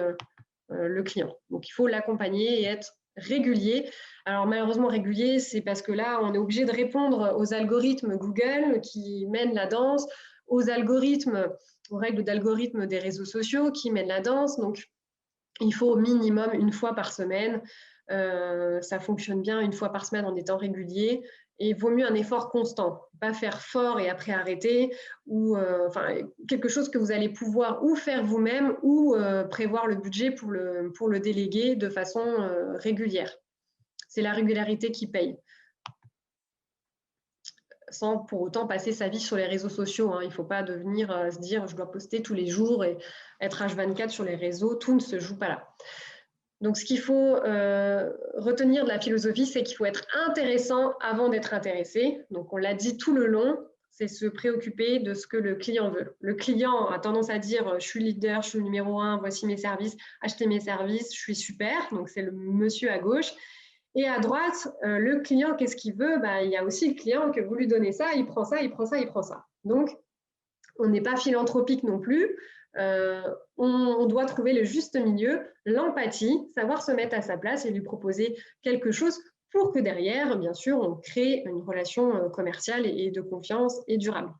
le client. Donc, il faut l'accompagner et être régulier. Alors, malheureusement, régulier, c'est parce que là, on est obligé de répondre aux algorithmes Google qui mènent la danse, aux règles d'algorithmes des réseaux sociaux qui mènent la danse. Donc, il faut au minimum une fois par semaine. Ça fonctionne bien une fois par semaine en étant régulier. Et il vaut mieux un effort constant, pas faire fort et après arrêter, ou quelque chose que vous allez pouvoir ou faire vous-même ou prévoir le budget pour le déléguer de façon régulière. C'est la régularité qui paye, sans pour autant passer sa vie sur les réseaux sociaux. Il ne faut pas devenir se dire je dois poster tous les jours et être H24 sur les réseaux, tout ne se joue pas là. Donc, ce qu'il faut retenir de la philosophie, c'est qu'il faut être intéressant avant d'être intéressé. Donc, on l'a dit tout le long, c'est se préoccuper de ce que le client veut. Le client a tendance à dire « je suis leader, je suis le numéro 1, voici mes services, achetez mes services, je suis super ». Donc, c'est le monsieur à gauche. Et à droite, le client, qu'est-ce qu'il veut? Il y a aussi le client que vous lui donnez ça, il prend ça, il prend ça, il prend ça. Donc, on n'est pas philanthropique non plus. On doit trouver le juste milieu, l'empathie, savoir se mettre à sa place et lui proposer quelque chose pour que derrière, bien sûr, on crée une relation commerciale et de confiance et durable.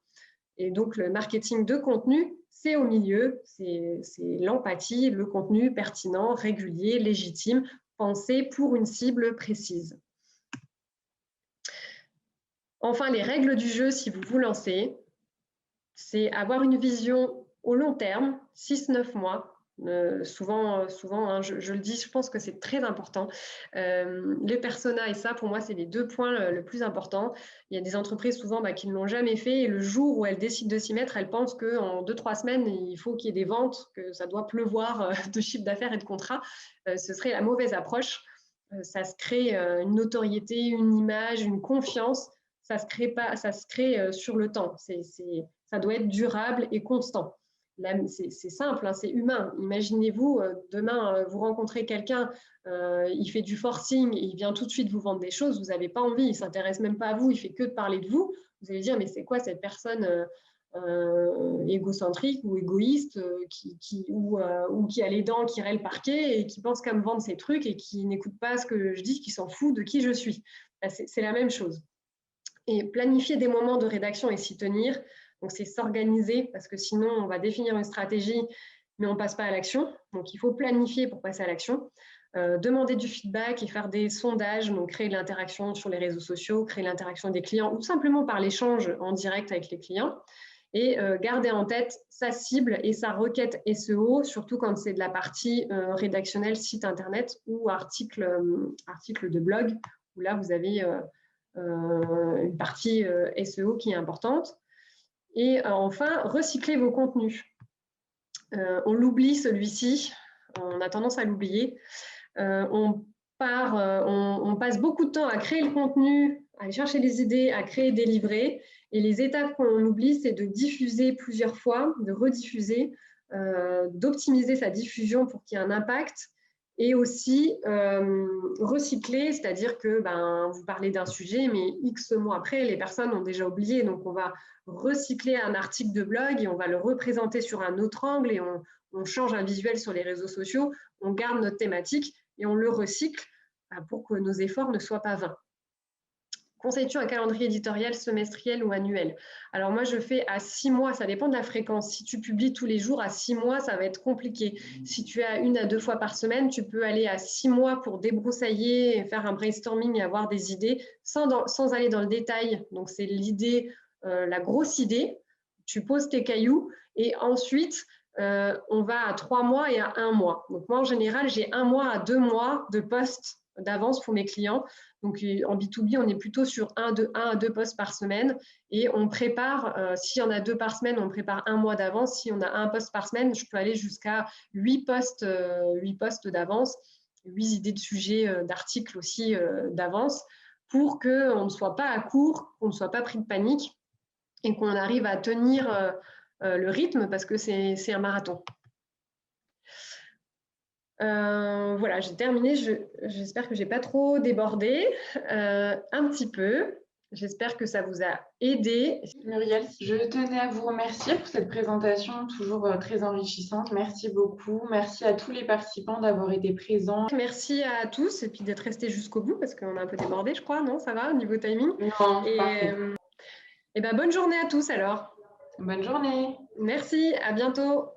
Et donc, le marketing de contenu, c'est au milieu, c'est l'empathie, le contenu pertinent, régulier, légitime, pensé pour une cible précise. Enfin, les règles du jeu, si vous vous lancez, c'est avoir une vision au long terme, 6-9 mois. Souvent je le dis, je pense que c'est très important. Les personas, et ça, pour moi, c'est les 2 points le plus importants. Il y a des entreprises souvent qui ne l'ont jamais fait, et le jour où elles décident de s'y mettre, elles pensent qu'en 2-3 semaines, il faut qu'il y ait des ventes, que ça doit pleuvoir de chiffre d'affaires et de contrats. Ce serait la mauvaise approche. Ça se crée une notoriété, une image, une confiance. Ça se crée sur le temps. Ça doit être durable et constant. C'est simple, c'est humain. Imaginez-vous, demain, vous rencontrez quelqu'un, il fait du forcing et il vient tout de suite vous vendre des choses, vous n'avez pas envie, il ne s'intéresse même pas à vous, il fait que de parler de vous. Vous allez dire, mais c'est quoi cette personne égocentrique ou égoïste ou qui a les dents qui raient le parquet et qui pense qu'à me vendre ses trucs et qui n'écoute pas ce que je dis, qui s'en fout de qui je suis. C'est la même chose. Et planifier des moments de rédaction et s'y tenir. Donc, c'est s'organiser parce que sinon, on va définir une stratégie, mais on ne passe pas à l'action. Donc, il faut planifier pour passer à l'action. Demander du feedback et faire des sondages, donc créer de l'interaction sur les réseaux sociaux, créer l'interaction des clients ou simplement par l'échange en direct avec les clients. Et garder en tête sa cible et sa requête SEO, surtout quand c'est de la partie rédactionnelle, site internet ou article de blog, où là, vous avez une partie SEO qui est importante. Et enfin, recycler vos contenus. On l'oublie celui-ci, on a tendance à l'oublier. On passe beaucoup de temps à créer le contenu, à aller chercher les idées, à créer des livrets. Et les étapes qu'on oublie, c'est de diffuser plusieurs fois, de rediffuser, d'optimiser sa diffusion pour qu'il y ait un impact. Et aussi recycler, c'est-à-dire que vous parlez d'un sujet, mais X mois après, les personnes ont déjà oublié. Donc, on va recycler un article de blog et on va le représenter sur un autre angle et on change un visuel sur les réseaux sociaux, on garde notre thématique et on le recycle pour que nos efforts ne soient pas vains. Conseilles-tu un calendrier éditorial semestriel ou annuel? Alors moi, je fais à 6 mois, ça dépend de la fréquence. Si tu publies tous les jours, à 6 mois, ça va être compliqué. Si tu as 1 à 2 fois par semaine, tu peux aller à 6 mois pour débroussailler, faire un brainstorming et avoir des idées sans aller dans le détail. Donc, c'est l'idée, la grosse idée. Tu poses tes cailloux et ensuite, on va à 3 mois et à 1 mois. Donc, moi, en général, j'ai 1 mois à 2 mois de posts d'avance pour mes clients. Donc, en B2B, on est plutôt sur 1 à 2 posts par semaine et on prépare, s'il y en a 2 par semaine, on prépare 1 mois d'avance. Si on a 1 post par semaine, je peux aller jusqu'à 8 posts d'avance, 8 idées de sujets d'articles aussi d'avance. pour qu'on ne soit pas à court, qu'on ne soit pas pris de panique et qu'on arrive à tenir le rythme parce que c'est un marathon. Voilà, j'ai terminé. J'espère que je n'ai pas trop débordé. Un petit peu. J'espère que ça vous a aidé. Muriel, je tenais à vous remercier pour cette présentation toujours très enrichissante. Merci beaucoup. Merci à tous les participants d'avoir été présents. Merci à tous et puis d'être restés jusqu'au bout parce qu'on a un peu débordé, je crois. Non, ça va au niveau timing? Non, parfait. Et ben, bonne journée à tous alors. Bonne journée. Merci, à bientôt.